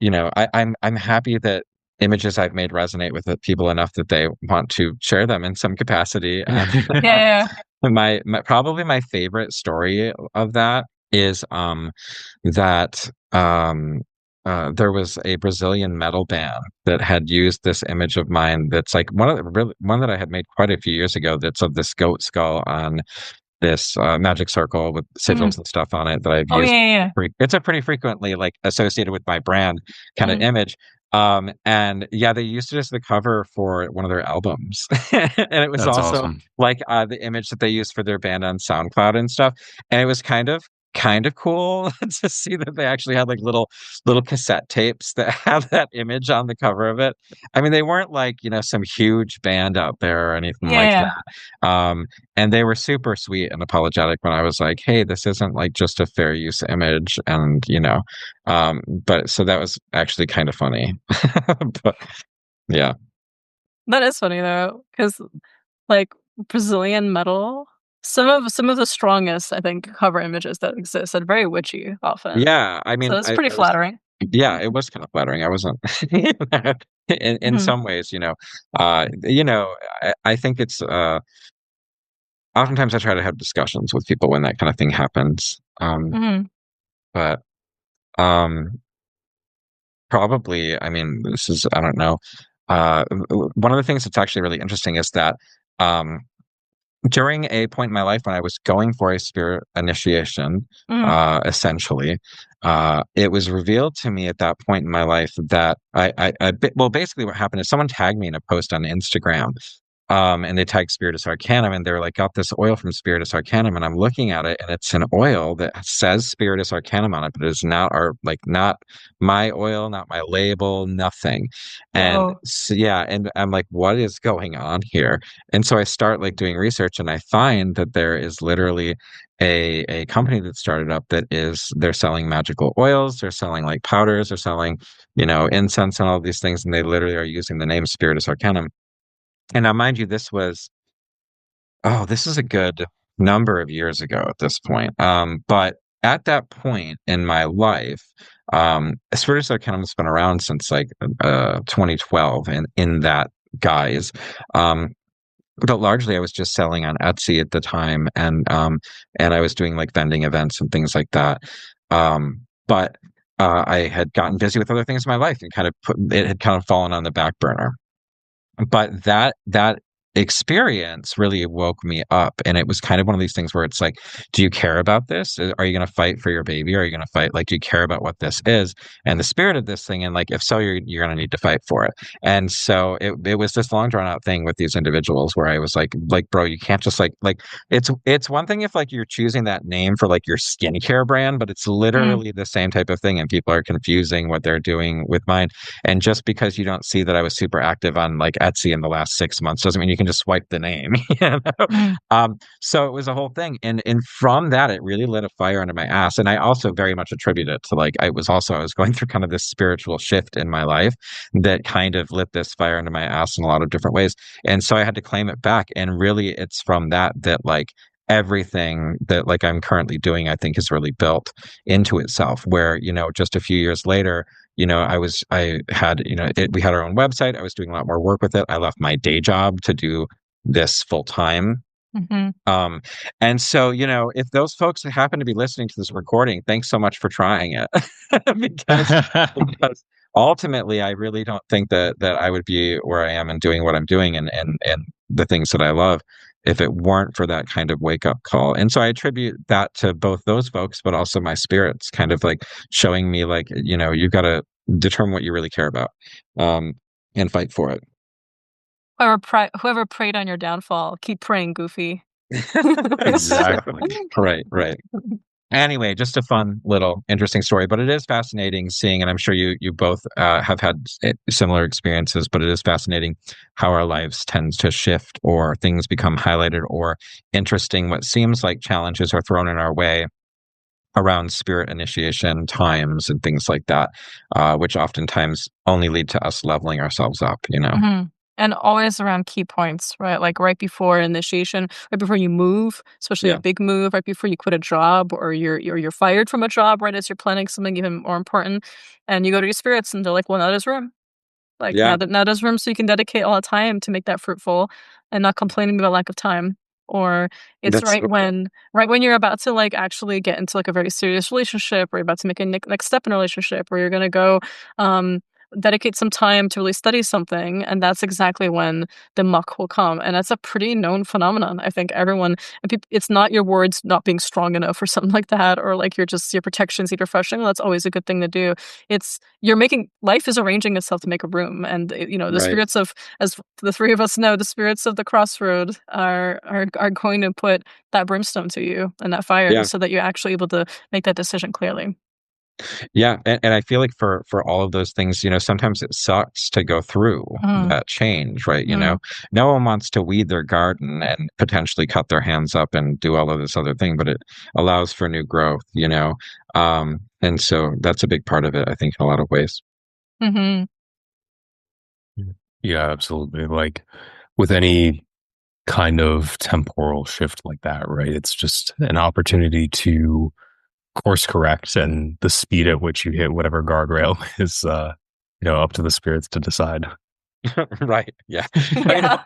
I'm happy that images I've made resonate with the people enough that they want to share them in some capacity. And Yeah, yeah. my probably my favorite story of that is that there was a Brazilian metal band that had used this image of mine that's like one that I had made quite a few years ago that's of this goat skull on this magic circle with Mhm. sigils and stuff on it that I've Oh, yeah, used. yeah, yeah. It's a pretty frequently like associated with my brand kind of Mhm. image. And yeah, they used it as the cover for one of their albums. And it was That's also awesome. like the image that they used for their band on SoundCloud and stuff. And it was kind of cool to see that they actually had like little cassette tapes that have that image on the cover of it. I mean, they weren't like, some huge band out there or anything Yeah, like yeah. that. And they were super sweet and apologetic when I was like, hey, this isn't like just a fair use image. And, but so that was actually kind of funny. But yeah. That is funny though, because like Brazilian metal, some of the strongest, I think, cover images that exist are very witchy often. Yeah. I So mean, it's pretty I was, flattering. yeah, it was kind of flattering. I wasn't in Mhm. some ways, I think it's, oftentimes I try to have discussions with people when that kind of thing happens. Mhm. But, um, probably, I mean, this is, I don't know. One of the things that's actually really interesting is that, um, during a point in my life when I was going for a spirit initiation, Mhm. essentially, it was revealed to me at that point in my life that well, basically what happened is someone tagged me in a post on Instagram, and they tagged Spiritus Arcanum, and they're like, got this oil from Spiritus Arcanum, and I'm looking at it, and it's an oil that says Spiritus Arcanum on it, but it's not my oil, not my label, nothing. And Whoa. so, yeah, and I'm like, what is going on here? And so I start like doing research, and I find that there is literally a company that started up they're selling magical oils, they're selling like powders, they're selling, incense and all these things, and they literally are using the name Spiritus Arcanum. And now, mind you, this is a good number of years ago at this point. But at that point in my life, Spiritus Arcanum has been around since like 2012 and in that guise. Um, but largely I was just selling on Etsy at the time, and I was doing like vending events and things like that. But I had gotten busy with other things in my life and it had kind of fallen on the back burner. But that experience really woke me up, and it was kind of one of these things where it's like, do you care about this? Are you going to fight for your baby? Are you going to fight, like, do you care about what this is and the spirit of this thing? And like, if so, you're going to need to fight for it. And so it was this long drawn out thing with these individuals where I was like, bro, you can't just like it's one thing if like you're choosing that name for like your skincare brand, but it's Mhm. literally the same type of thing, and people are confusing what they're doing with mine. And just because you don't see that I was super active on like Etsy in the last 6 months doesn't mean you can just swipe the name. You know? Mhm. So it was a whole thing. And from that, it really lit a fire under my ass. And I also very much attribute it to like, I was going through kind of this spiritual shift in my life that kind of lit this fire under my ass in a lot of different ways. And so I had to claim it back. And really, it's from that like, everything that like I'm currently doing, I think is really built into itself, where, just a few years later, I had, we had our own website. I was doing a lot more work with it. I left my day job to do this full time. Mhm. Um, and so, if those folks happen to be listening to this recording, thanks so much for trying it. Because ultimately I really don't think that I would be where I am and doing what I'm doing and the things that I love if it weren't for that kind of wake up call. And so I attribute that to both those folks, but also my spirits kind of like showing me like, you've got to determine what you really care about, um, and fight for it. Whoever preyed on your downfall, keep praying, Goofy. Exactly. Right, right. Anyway, just a fun little interesting story, but it is fascinating seeing, and I'm sure you both have had similar experiences, but it is fascinating how our lives tend to shift or things become highlighted or interesting. What seems like challenges are thrown in our way around spirit initiation times and things like that, which oftentimes only lead to us leveling ourselves up. Mhm. And always around key points, right? Like right before initiation, right before you move, especially a Yeah. big move, right before you quit a job or you're fired from a job, right as you're planning something even more important, and you go to your spirits and they're like, "Well, now there's room." Like Yeah. now there's room so you can dedicate all the time to make that fruitful and not complaining about lack of time. Or it's That's right when you're about to like actually get into like a very serious relationship, or you're about to make a next step in a relationship, or you're gonna go um dedicate some time to really study something, and that's exactly when the muck will come. And that's a pretty known phenomenon. I think everyone and it's not your words not being strong enough or something like that, or like your protections need refreshing. That's always a good thing to do. It's you're making life is arranging itself to make a room, and the right. spirits of, as the three of us know, the spirits of the crossroad are going to put that brimstone to you and that fire Yeah. so that you're actually able to make that decision clearly. Yeah, and I feel like for all of those things, sometimes it sucks to go through Mm, that change, right? mm, No one wants to weed their garden and potentially cut their hands up and do all of this other thing, but it allows for new growth. And so that's a big part of it, I think, in a lot of ways. mhm, Yeah, absolutely. Like with any kind of temporal shift like that, right? It's just an opportunity to course correct, and the speed at which you hit whatever guardrail is up to the spirits to decide. Right. Yeah. I know.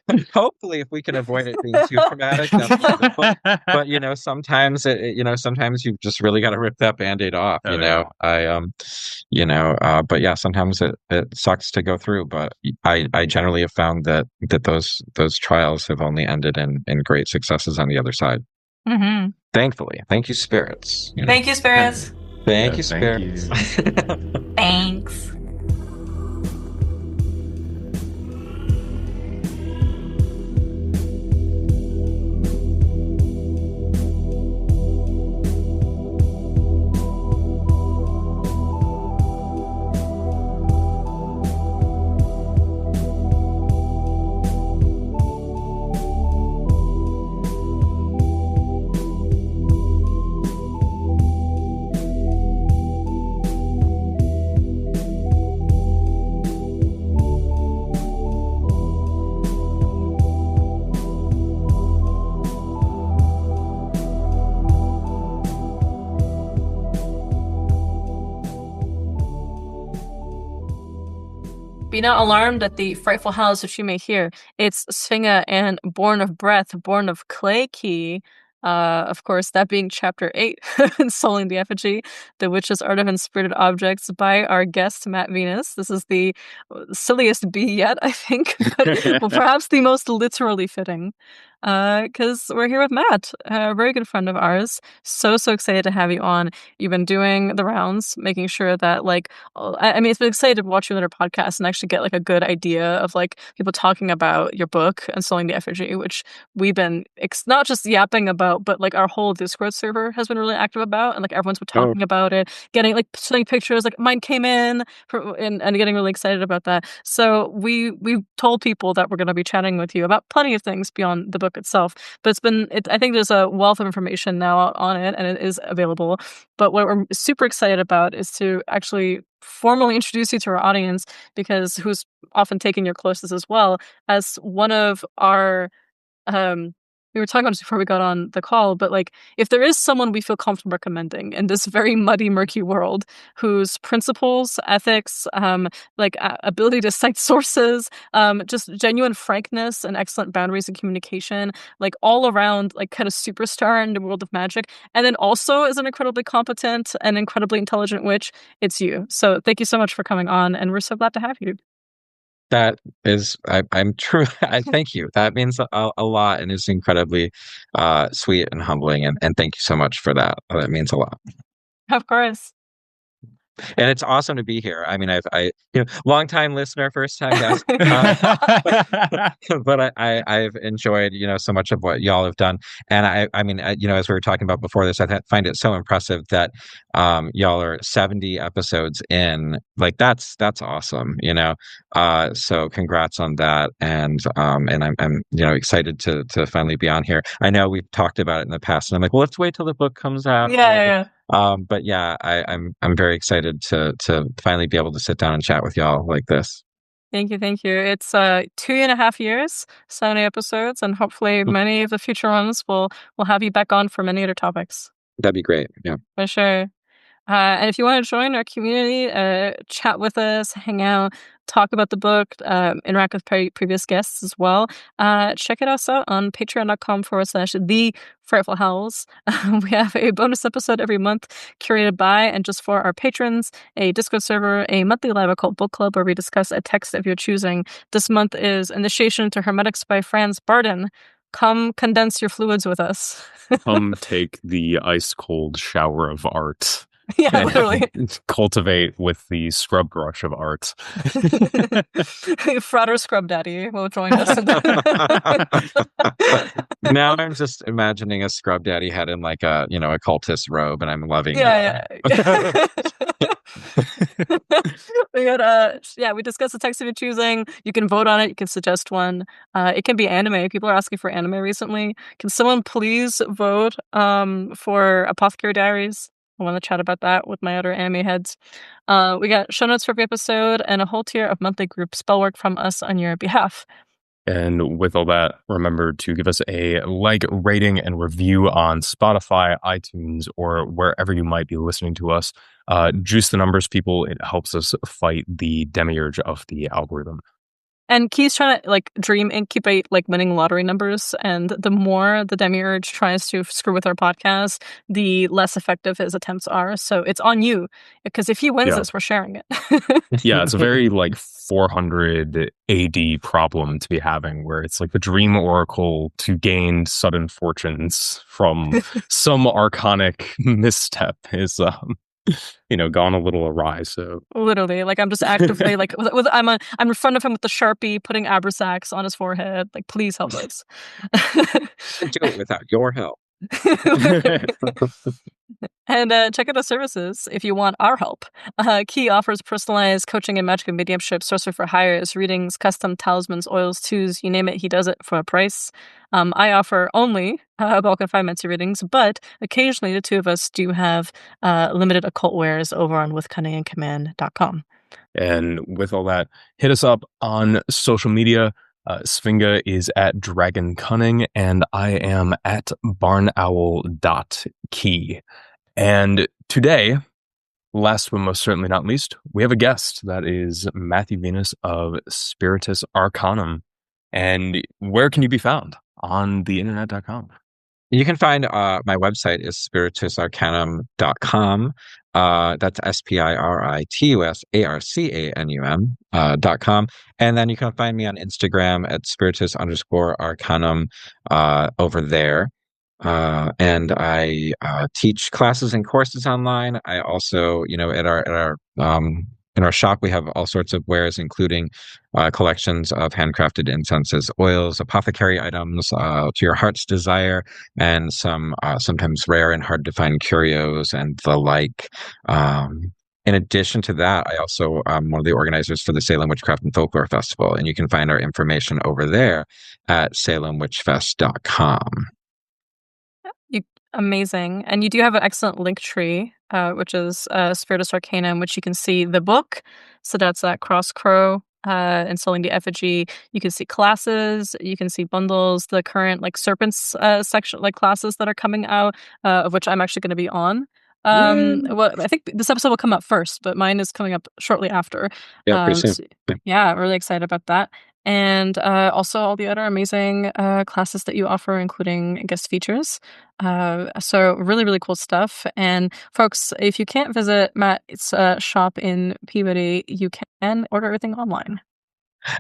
yeah. Hopefully, if we can avoid it being too traumatic, that's wonderful. But sometimes sometimes you've just really got to rip that Band-Aid off. Oh yeah. But yeah, sometimes it sucks to go through. But I generally have found that those trials have only ended in great successes on the other side. Mhm. Thankfully, thank you, spirits. Thank you, spirits. Thank Yeah, you, thank spirits. you. Thanks. Be not alarmed at the frightful howls which you may hear. It's Sfinga and Born of Breath, Born of Clay Key. Of course, that being chapter 8, Ensouling the Effigy, The Witch's Art of Inspirited Objects by our guest, Matt Venus. This is the silliest bee yet, I think, but well, perhaps the most literally fitting. Because we're here with Matt, a very good friend of ours. So excited to have you on. You've been doing the rounds, making sure that like I mean, it's been exciting to watch you on other podcasts and actually get like a good idea of like people talking about your book and selling the effigy, which we've been not just yapping about, but like our whole Discord server has been really active about, and like everyone's been Oh, talking about it, getting like showing pictures. Like mine came in and getting really excited about that. So we've told people that we're going to be chatting with you about plenty of things beyond the book itself. But I think there's a wealth of information now on it, and it is available. But what we're super excited about is to actually formally introduce you to our audience, because who's often taking your closest as well as one of our um we were talking about this before we got on the call, but like if there is someone we feel comfortable recommending in this very muddy, murky world, whose principles, ethics, ability to cite sources, just genuine frankness and excellent boundaries and communication, like all around, like kind of superstar in the world of magic, and then also is an incredibly competent and incredibly intelligent witch, it's you. So thank you so much for coming on, and we're so glad to have you. that is, I'm true. I thank you. That means a lot and is incredibly sweet and humbling. And thank you so much for that. That means a lot. Of course. And it's awesome to be here. I mean, long time listener, first time guest. But I've enjoyed, so much of what y'all have done. And I mean, as we were talking about before this, find it so impressive that y'all are 70 episodes in. Like that's awesome. So congrats on that. And I'm excited to finally be on here. I know we've talked about it in the past, and I'm like, well, let's wait till the book comes out. Yeah. But yeah, I'm very excited to finally be able to sit down and chat with y'all like this. Thank you, thank you. It's 2.5 years, 70 episodes, and hopefully many of the future ones will have you back on for many other topics. That'd be great. Yeah. For sure. And if you want to join our community, chat with us, hang out, talk about the book, interact with previous guests as well, check it us out on patreon.com/The Frightful Howls. We have a bonus episode every month curated by and just for our patrons, a Discord server, a monthly live occult book club where we discuss a text of your choosing. This month is Initiation to Hermetics by Franz Barden. Come condense your fluids with us. Come take the ice cold shower of art. Yeah, literally. Cultivate with the scrub brush of art. Frater Scrub Daddy will join us. Now I'm just imagining a scrub daddy head in like a cultist robe, and I'm loving yeah. We got we discuss the text of your choosing. You can vote on it. You can suggest one. It can be anime. People are asking for anime recently. Can someone please vote for Apothecary Diaries? I want to chat about that with my other anime heads. We got show notes for every episode and a whole tier of monthly group spell work from us on your behalf. And with all that, remember to give us a like, rating, and review on Spotify, iTunes, or wherever you might be listening to us. Juice the numbers, people. It helps us fight the demiurge of the algorithm. And Key's trying to dream incubate winning lottery numbers, and the more the demiurge tries to screw with our podcast, the less effective his attempts are. So it's on you, because if he wins this, we're sharing it. Yeah, it's a very 400 AD problem to be having, where it's like the dream oracle to gain sudden fortunes from some archonic misstep is gone a little awry. So literally, I'm just actively I'm in front of him with the Sharpie, putting Abrasax on his forehead. Please help us. Do it without your help. And check out our services if you want our help. Key offers personalized coaching and magic and mediumship, sorcery for hires, readings, custom talismans, oils, twos, you name it, he does it for a price. I offer only bulk and 5 minutes readings, but occasionally the two of us do have limited occult wares over on withcunningandcommand.com. And with all that, hit us up on social media. Sfinga is at Dragon Cunning, and I am at barnowl.key. And today, last but most certainly not least, we have a guest. That is Matthew Venus of Spiritus Arcanum. And where can you be found? On the internet.com. You can find my website is spiritusarcanum.com. That's spiritusarcanum.com. And then you can find me on Instagram at spiritus_arcanum over there. And I teach classes and courses online. I also, in our shop, we have all sorts of wares, including collections of handcrafted incenses, oils, apothecary items to your heart's desire, and some sometimes rare and hard to find curios and the like. In addition to that, I also am one of the organizers for the Salem Witchcraft and Folklore Festival, and you can find our information over there at salemwitchfest.com. Amazing. And you do have an excellent link tree, which is Spiritus Arcanum, which you can see the book. So that's Cross Crow, Ensouling the Effigy. You can see classes, you can see bundles, the current Serpents section, classes that are coming out, of which I'm actually going to be on. Well, I think this episode will come up first, but mine is coming up shortly after. Yeah, pretty soon. Yeah, really excited about that. And also all the other amazing classes that you offer, including guest features. So really, really cool stuff. And folks, if you can't visit Matt's shop in Peabody, you can order everything online.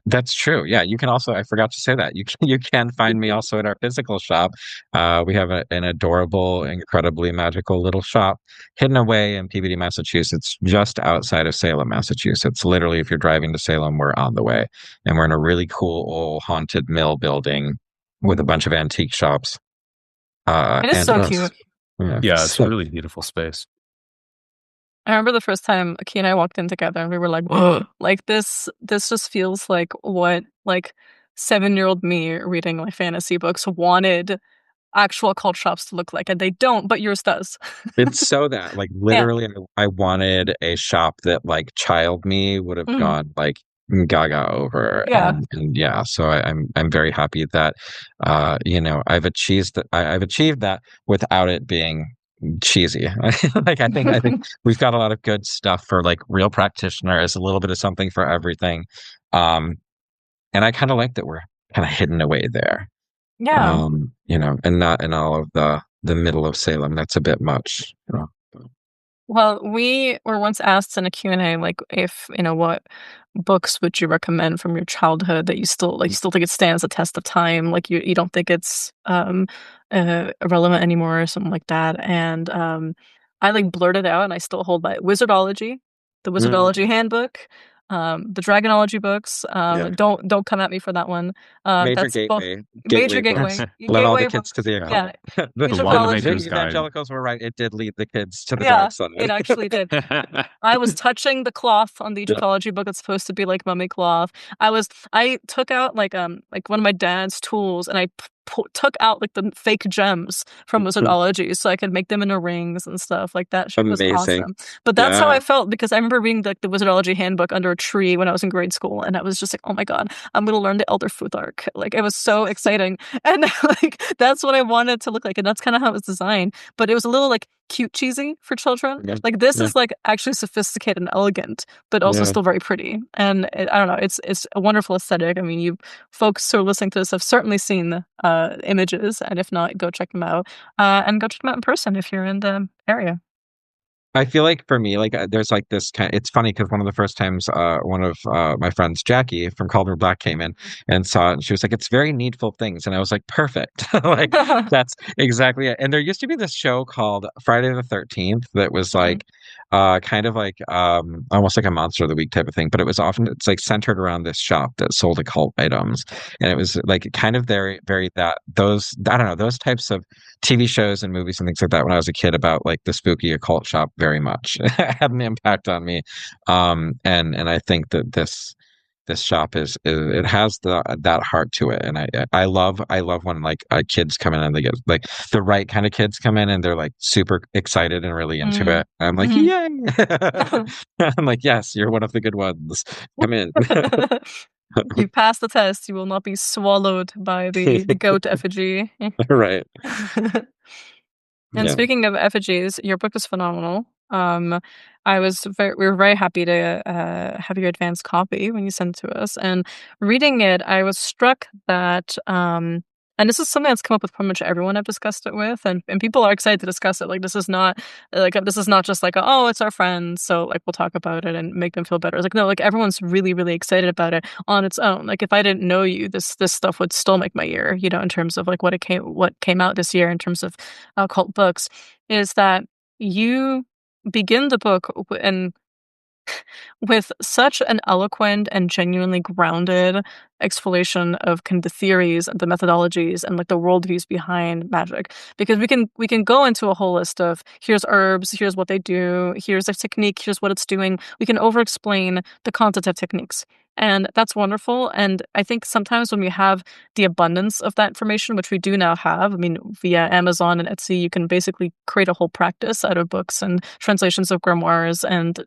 That's true. Yeah, you can also, I forgot to say that, you can find me also at our physical shop. We have an adorable, incredibly magical little shop hidden away in Peabody, Massachusetts, just outside of Salem, Massachusetts. Literally, if you're driving to Salem, we're on the way. And we're in a really cool old haunted mill building with a bunch of antique shops. It is so cute. Yeah, it's a really beautiful space. I remember the first time Key and I walked in together, and we were like, "Whoa!" This just feels like what 7-year-old me reading fantasy books wanted actual cult shops to look like, and they don't, but yours does. It's so that literally, I wanted a shop that child me would have gone gaga over. Yeah. And yeah, so I'm very happy that I've achieved that without it being cheesy. Like I think we've got a lot of good stuff for like real practitioners, a little bit of something for everything. Um, and I kind of like that we're kind of hidden away there. Yeah. And not in all of the middle of Salem. That's a bit much. Well, we were once asked in a Q&A, like, if, what books would you recommend from your childhood that you still think it stands the test of time, like you don't think it's irrelevant anymore or something like that. And I like blurted out, and I still hold by Wizardology, the Mm, Wizardology handbook, the Dragonology books. yeah. Don't come at me for that one. Major That's both gateway major books. gateway Let all the gateway kids to books. the Yeah, the, The Wizardology. Wanamaker's the Guide. evangelicals were right. It did lead the kids to the Yeah, dark side. it actually did. I was touching the cloth on the Yeah. Egyptology book that's supposed to be like mummy cloth. I took out like one of my dad's tools, and I took out like the fake gems from Wizardology so I could make them into rings and stuff. Like that shit was Amazing. awesome. But that's how Yeah. I felt, because I remember reading like the Wizardology handbook under a tree when I was in grade school, and I was just like, oh my god, I'm gonna learn the Elder Futhark. Like it was so exciting, and like that's what I wanted to look like, and that's kind of how it was designed. But it was a little like cute cheesy for children. Yeah. Like this Yeah. is like actually sophisticated and elegant, but also Yeah. still very pretty. And I don't know, it's a wonderful aesthetic. I mean, you folks who are listening to this have certainly seen the images, and if not, go check them out. And go check them out in person if you're in the area. I feel like for me, like there's like this kind. It's funny because one of the first times, one of my friends, Jackie from Cauldron Black, came in and saw it, and she was like, "It's very needful things," and I was like, "Perfect!" Like that's exactly it. And there used to be this show called Friday the 13th that was Mhm. like, kind of like almost like a Monster of the Week type of thing, but it's like centered around this shop that sold occult items, and it was like kind of very very that those I don't know those types of TV shows and movies and things like that when I was a kid about like the spooky occult shop very much had an impact on me. And I think that this shop is it has that heart to it. And I love when like kids come in and they get like the right kind of kids come in and they're like super excited and really into Mm. it. I'm like, Mhm. yay. I'm like, yes, you're one of the good ones. Come in. You passed the test. You will not be swallowed by the goat effigy. Right. And Yeah. speaking of effigies, your book is phenomenal. We were very happy to have your advanced copy when you sent it to us. And reading it, I was struck that, and this is something that's come up with pretty much everyone I've discussed it with, and people are excited to discuss it. Like this is not just like oh, it's our friends, so like we'll talk about it and make them feel better. It's like no, like everyone's really really excited about it on its own. Like if I didn't know you, this stuff would still make my year. In terms of like what came out this year in terms of cult books, is that you begin the book and with such an eloquent and genuinely grounded explanation of kind of the theories and the methodologies and like the worldviews behind magic, because we can go into a whole list of here's herbs, here's what they do, here's a technique, here's what it's doing. We can over explain the concept of techniques, and that's wonderful. And I think sometimes when we have the abundance of that information, which we do now have, I mean, via Amazon and Etsy, you can basically create a whole practice out of books and translations of grimoires and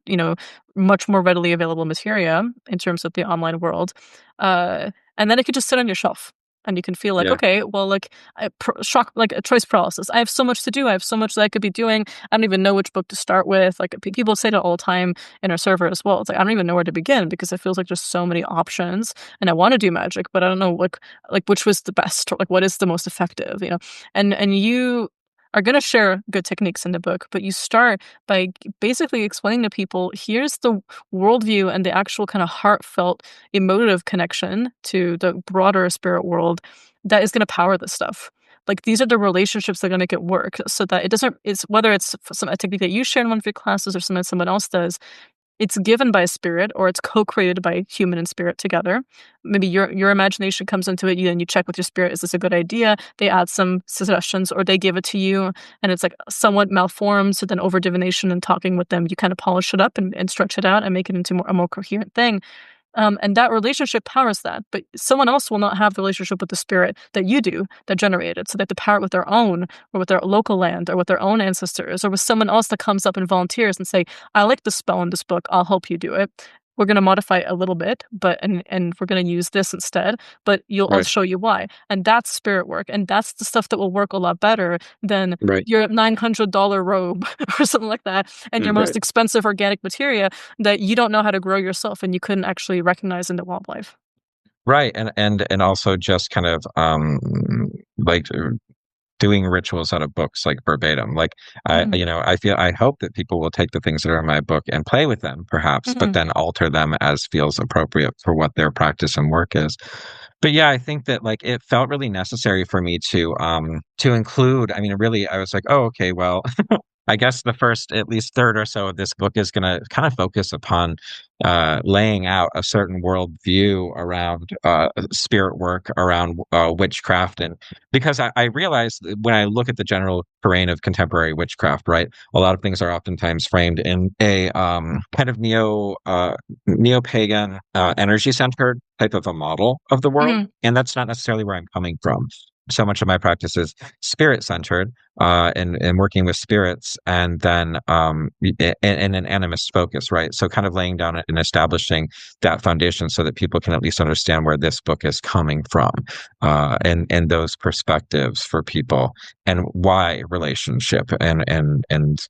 much more readily available materia in terms of the online world. And then it could just sit on your shelf. And you can feel like, Yeah. okay, well, like shock, like a choice paralysis. I have so much to do. I have so much that I could be doing. I don't even know which book to start with. Like people say that all the time in our server as well. It's like I don't even know where to begin because it feels like there's so many options, and I want to do magic, but I don't know like which was the best or like what is the most effective. And you are going to share good techniques in the book, but you start by basically explaining to people here's the worldview and the actual kind of heartfelt emotive connection to the broader spirit world that is going to power this stuff. Like these are the relationships that are going to make it work, so that it doesn't. It's whether it's a technique that you share in one of your classes or something that someone else does. It's given by a spirit, or it's co-created by human and spirit together. Maybe your imagination comes into it, and you check with your spirit, is this a good idea? They add some suggestions, or they give it to you, and it's like somewhat malformed. So then over divination and talking with them, you kind of polish it up and stretch it out and make it into a more coherent thing. And that relationship powers that. But someone else will not have the relationship with the spirit that you do that generated. So they have to power it with their own, or with their local land, or with their own ancestors, or with someone else that comes up and volunteers and say, I like the spell in this book, I'll help you do it. we're going to modify it a little bit, but and we're going to use this instead, but I'll Right. show you why. And that's spirit work, and that's the stuff that will work a lot better than Right. your $900 robe or something like that, and your most Right. expensive organic materia that you don't know how to grow yourself and you couldn't actually recognize in the wildlife. Right. And also just kind of like doing rituals out of books like verbatim. Like Mhm. I hope that people will take the things that are in my book and play with them perhaps, but Mhm. then alter them as feels appropriate for what their practice and work is. But yeah, I think that like it felt really necessary for me to include, I mean, really, I was like, oh, okay, well, I guess the first at least third or so of this book is going to kind of focus upon laying out a certain worldview around spirit work, around witchcraft, and because I realized that when I look at the general terrain of contemporary witchcraft, right, a lot of things are oftentimes framed in a kind of neo pagan energy centered type of a model of the world, Mhm. and that's not necessarily where I'm coming from. So much of my practice is spirit centered and working with spirits, and then in an animist focus, right? So kind of laying down and establishing that foundation so that people can at least understand where this book is coming from, and those perspectives for people, and why relationship and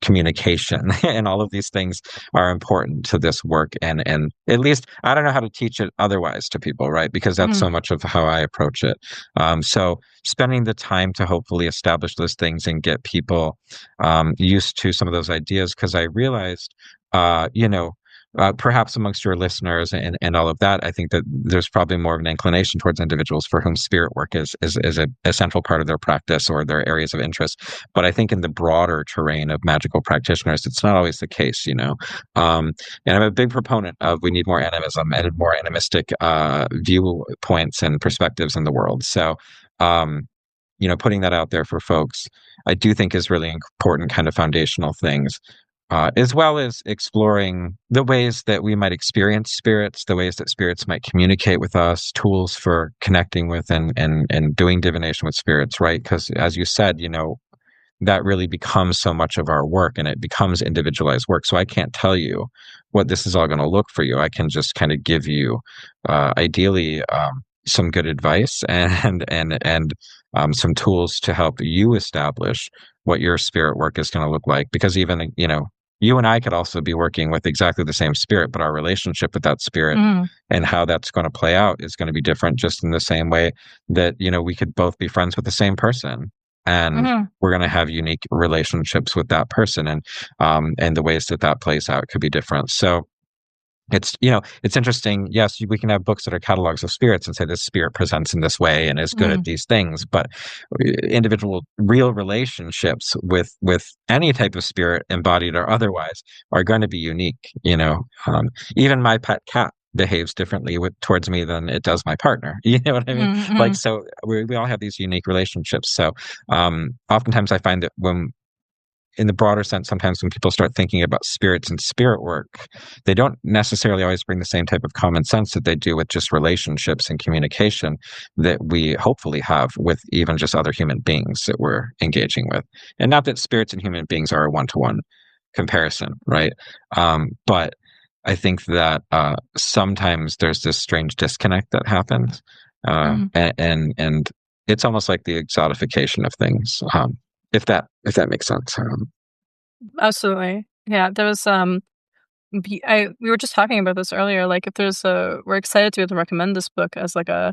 communication and all of these things are important to this work, and at least I don't know how to teach it otherwise to people, right? Because that's Mhm. so much of how I approach it. So spending the time to hopefully establish those things and get people used to some of those ideas, because I realized, perhaps amongst your listeners and all of that, I think that there's probably more of an inclination towards individuals for whom spirit work is a central part of their practice or their areas of interest. But I think in the broader terrain of magical practitioners, it's not always the case. And I'm a big proponent of we need more animism and more animistic viewpoints and perspectives in the world. So, um, putting that out there for folks, I do think is really important, kind of foundational things, as well as exploring the ways that we might experience spirits, the ways that spirits might communicate with us, tools for connecting with and doing divination with spirits, right? Because as you said, that really becomes so much of our work and it becomes individualized work. So I can't tell you what this is all going to look for you. I can just kind of give you, ideally, some good advice and some tools to help you establish what your spirit work is going to look like. Because even, you and I could also be working with exactly the same spirit, but our relationship with that spirit Mhm. and how that's going to play out is going to be different, just in the same way that, we could both be friends with the same person. And Mhm. we're going to have unique relationships with that person, and the ways that that plays out could be different. So it's interesting. Yes, we can have books that are catalogs of spirits and say this spirit presents in this way and is good at Mhm. these things, but individual real relationships with any type of spirit, embodied or otherwise, are going to be unique. Even my pet cat behaves differently towards me than it does my partner. You know what I mean? Mhm. Like, Mhm. so we all have these unique relationships. So oftentimes I find that when in the broader sense, sometimes when people start thinking about spirits and spirit work, they don't necessarily always bring the same type of common sense that they do with just relationships and communication that we hopefully have with even just other human beings that we're engaging with. And not that spirits and human beings are a one-to-one comparison, right? But I think that sometimes there's this strange disconnect that happens, Mhm. and it's almost like the exotification of things. If that makes sense. Absolutely. Yeah, there was, we were just talking about this earlier, like, if there's a we're excited to be able to recommend this book as, like, a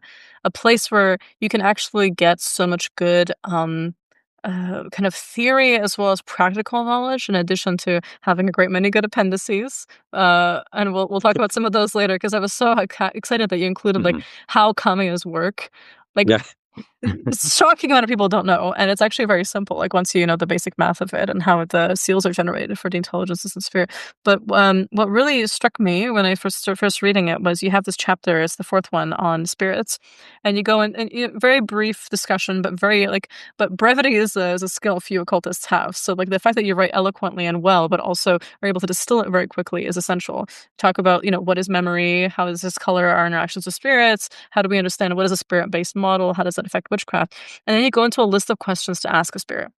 place where you can actually get so much good, kind of theory as well as practical knowledge in addition to having a great many good appendices, and we'll talk about some of those later because I was so excited that you included, like, Mhm. how kamias work. Like, Yeah. it's shocking amount of people don't know, and it's actually very simple, like, once you know the basic math of it and how the seals are generated for the intelligences in sphere. But, what really struck me when I first reading it was you have this chapter, it's the 4th one, on spirits, and you go in and very brief discussion, but very, like but brevity is a skill few occultists have. So, like, the fact that you write eloquently and well, but also are able to distill it very quickly is essential. Talk about, what is memory? How does this color our interactions with spirits? How do we understand what is a spirit-based model? How does that affect witchcraft? And then you go into a list of questions to ask a spirit.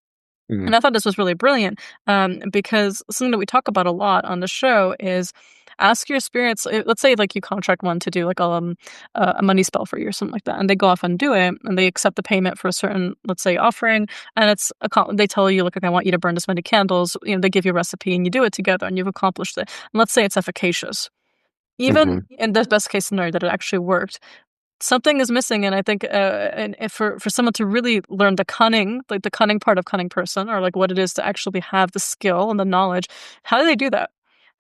Mhm. And I thought this was really brilliant, because something that we talk about a lot on the show is ask your spirits. Let's say like you contract one to do like a money spell for you or something like that, and they go off and do it, and they accept the payment for a certain, let's say, offering, and they tell you, like, okay, I want you to burn this many candles. They give you a recipe, and you do it together, and you've accomplished it. And let's say it's efficacious. Even Hmm. in the best case scenario that it actually worked, something is missing. And I think, and if for someone to really learn the cunning, like the cunning part of cunning person, or like what it is to actually have the skill and the knowledge, how do they do that?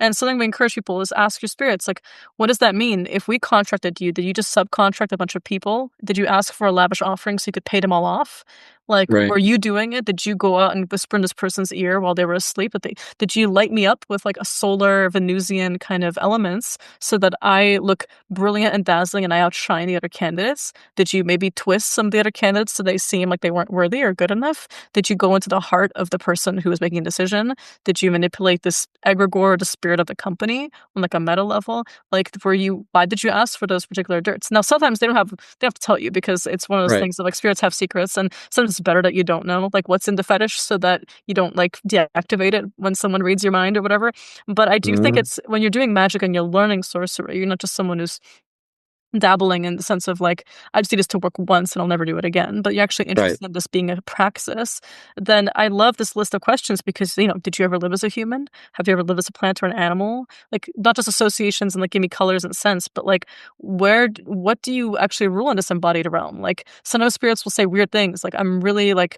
And something we encourage people is ask your spirits, like, what does that mean? If we contracted you, did you just subcontract a bunch of people? Did you ask for a lavish offering so you could pay them all off? Like, Right. were you doing it? Did you go out and whisper in this person's ear while they were asleep? Did you light me up with like a solar Venusian kind of elements so that I look brilliant and dazzling and I outshine the other candidates? Did you maybe twist some of the other candidates so they seem like they weren't worthy or good enough? Did you go into the heart of the person who was making a decision? Did you manipulate this egregore, the spirit of the company, on like a meta level? Like, why did you ask for those particular dirts? Now, sometimes they have to tell you, because it's one of those Right. things that like spirits have secrets, and sometimes it's better that you don't know like what's in the fetish so that you don't like deactivate it when someone reads your mind or whatever. But I do think Hmm. it's when you're doing magic and you're learning sorcery, you're not just someone who's dabbling in the sense of like, I just need this to work once and I'll never do it again. But you're actually Right. interested in this being a praxis. Then I love this list of questions because, did you ever live as a human? Have you ever lived as a plant or an animal? Like, not just associations and like give me colors and scents, but like, what do you actually rule in this embodied realm? Like, some spirits will say weird things. Like, I'm really like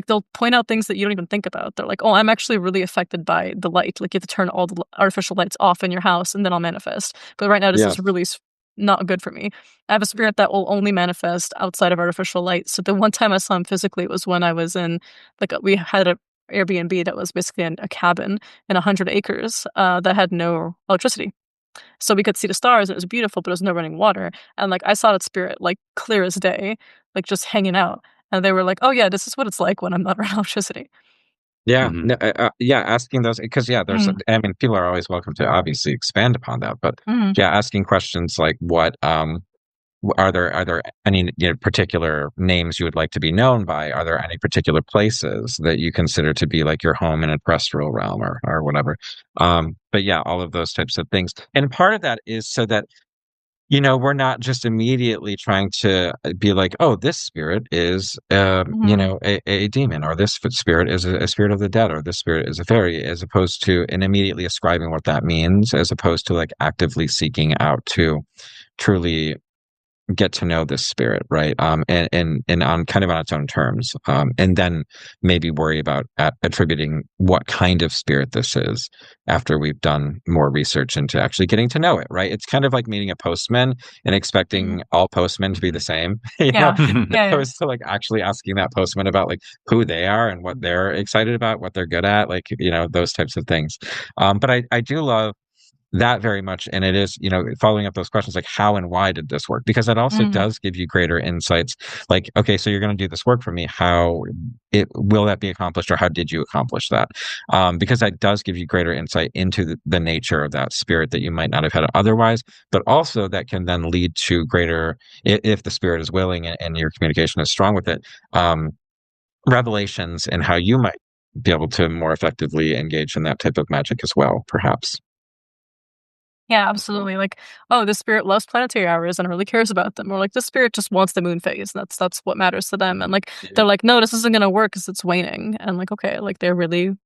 they'll point out things that you don't even think about. They're like, oh, I'm actually really affected by the light. Like, you have to turn all the artificial lights off in your house and then I'll manifest. But right now, this Yeah. is really not good for me. I have a spirit that will only manifest outside of artificial light. So the one time I saw him physically was when I was in, like, we had a Airbnb that was basically a cabin in 100 acres that had no electricity. So we could see the stars and it was beautiful, but there was no running water. And like I saw that spirit like clear as day, like just hanging out. And they were like, oh yeah, this is what it's like when I'm not around electricity. Yeah. Hmm. No, yeah. Asking those, because yeah, there's. Mm, I mean, people are always welcome to obviously expand upon that, but mm, yeah, asking questions like what are there any particular names you would like to be known by? Are there any particular places that you consider to be like your home in a terrestrial realm or whatever? But yeah, all of those types of things. And part of that is so that we're not just immediately trying to be like, oh, this spirit is, mm, a demon, or this spirit is a spirit of the dead, or this spirit is a fairy, as opposed to and immediately ascribing what that means, as opposed to like actively seeking out to truly get to know this spirit, right? And on kind of on its own terms, and then maybe worry about attributing what kind of spirit this is after we've done more research into actually getting to know it, right? It's kind of like meeting a postman and mm. expecting all postmen to be the same, you know, Yeah. Yeah, yeah. opposed to like actually asking that postman about like who they are and what they're excited about, what they're good at, like those types of things. But I do love that very much. And it is, following up those questions like how and why did this work? Because that also Mm, does give you greater insights. Like, okay, so you're going to do this work for me. How it will that be accomplished, or how did you accomplish that? Because that does give you greater insight into the nature of that spirit that you might not have had otherwise, but also that can then lead to greater, if the spirit is willing and your communication is strong with it, um, revelations and how you might be able to more effectively engage in that type of magic as well, perhaps. yeah, absolutely. Like, oh, this spirit loves planetary hours and really cares about them. Or like, this spirit just wants the moon phase. That's what matters to them. And like, Yeah. they're like, no, this isn't gonna work because it's waning. And like, okay, like they really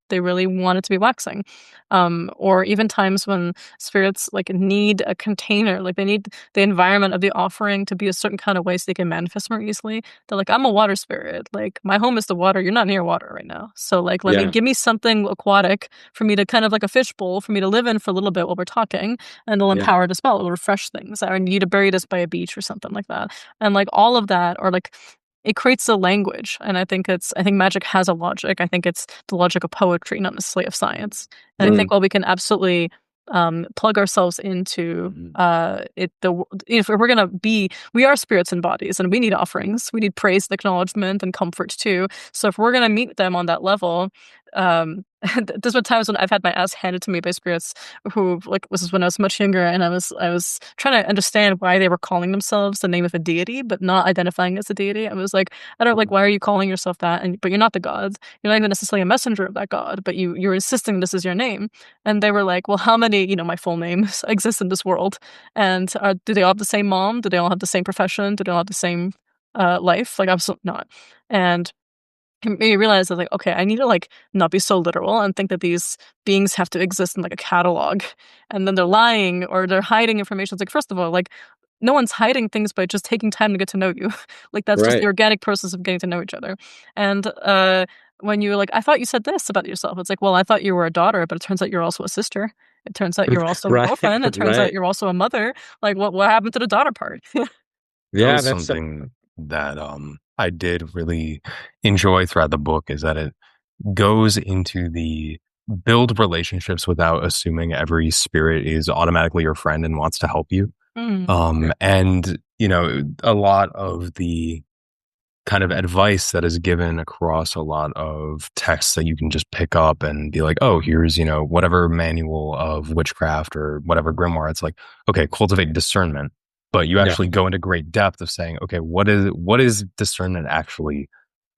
want it to be waxing. Or even times when spirits like need a container, like they need the environment of the offering to be a certain kind of way so they can manifest more easily. They're like, I'm a water spirit. Like, my home is the water. You're not near water right now. So like, Yeah. give me something aquatic for me to kind of like a fishbowl for me to live in for a little bit while we're talking, and it'll Yeah. empower the spell. It'll refresh things. I need to bury this by a beach or something like that. And like all of that, or like it creates a language. And I think magic has a logic. I think it's the logic of poetry, not necessarily of science. And I Mm. think while we can absolutely plug ourselves into if we're gonna be, we are spirits and bodies, and we need offerings. We need praise and acknowledgement and comfort too. So if we're gonna meet them on that level, there's been times when I've had my ass handed to me by spirits who, like, this is when I was much younger, and I was trying to understand why they were calling themselves the name of a deity, but not identifying as a deity. I was like, I don't like, why are you calling yourself that? And but you're not the god. You're not even necessarily a messenger of that god, but you're insisting this is your name. And they were like, well, how many, my full names exist in this world? And do they all have the same mom? Do they all have the same profession? Do they all have the same life? Like, absolutely not. And it made me realize that, like, okay, I need to, like, not be so literal and think that these beings have to exist in, like, a catalog, and then they're lying or they're hiding information. It's like, first of all, like, no one's hiding things by just taking time to get to know you. Like, that's just the Right. organic process of getting to know each other. And when you're like, I thought you said this about yourself. It's like, well, I thought you were a daughter, but it turns out you're also a sister. It turns out you're also a Right. girlfriend. It turns out Right. you're also a mother. Like, what happened to the daughter part? That Yeah, was that's something that I did really enjoy throughout the book, is that it goes into the build relationships without assuming every spirit is automatically your friend and wants to help you. Mm, And a lot of the kind of advice that is given across a lot of texts that you can just pick up and be like, oh, here's, whatever manual of witchcraft or whatever grimoire. It's like, okay, cultivate discernment. But you yeah. actually go into great depth of saying, okay, what is discernment actually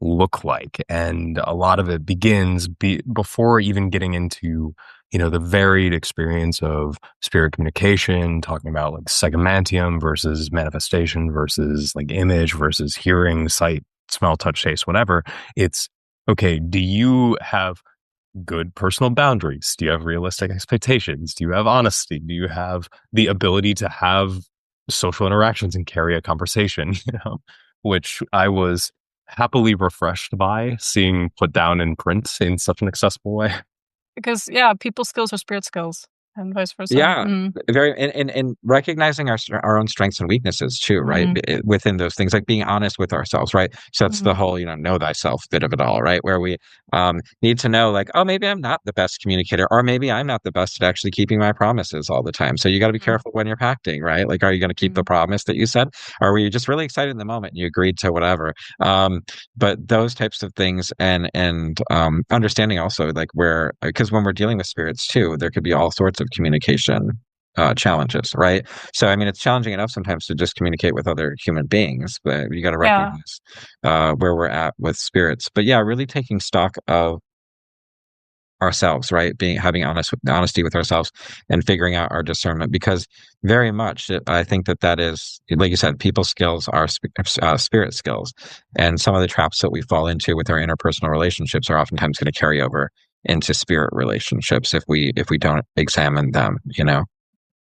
look like? And a lot of it begins before even getting into, the varied experience of spirit communication, talking about like psychomantium versus manifestation versus like image versus hearing, sight, smell, touch, taste, whatever. It's okay. Do you have good personal boundaries? Do you have realistic expectations? Do you have honesty? Do you have the ability to have social interactions and carry a conversation? Which I was happily refreshed by seeing put down in print in such an accessible way. because, yeah, people skills are spirit skills and vice versa. Yeah, Mhm, very, and recognizing our own strengths and weaknesses too, right? mhm, Within those things, like being honest with ourselves, right? So that's the mhm, whole, know thyself bit of it all, right? Where we need to know, like, oh, maybe I'm not the best communicator, or maybe I'm not the best at actually keeping my promises all the time. So you got to be mhm, careful when you're pacting, right? Like, are you going to keep the mhm. promise that you said, or were you just really excited in the moment and you agreed to whatever? Um, but those types of things, and understanding also, like, where, because when we're dealing with spirits too, there could be all sorts of communication challenges, right? So I mean, it's challenging enough sometimes to just communicate with other human beings, but you got to Yeah, recognize where we're at with spirits. But yeah, really taking stock of ourselves, right? Being having honesty with ourselves and figuring out our discernment, because very much I think that is, like you said, people skills are spirit skills, and some of the traps that we fall into with our interpersonal relationships are oftentimes going to carry over into spirit relationships if we don't examine them.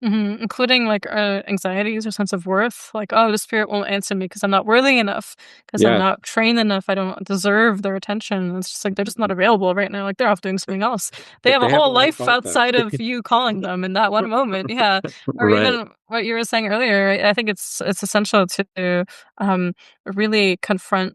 mhm, including, like, anxieties or sense of worth, like, "Oh, the spirit won't answer me because 'cause I'm not worthy enough, because 'cause I'm Yeah, not trained enough, I don't deserve their attention." And it's just like, they're just not available right now, like, they're off doing something else. They have a they have a whole life life also. outside of you calling them in that one moment, yeah. Or Right. even what you were saying earlier, I think it's essential to, um, really confront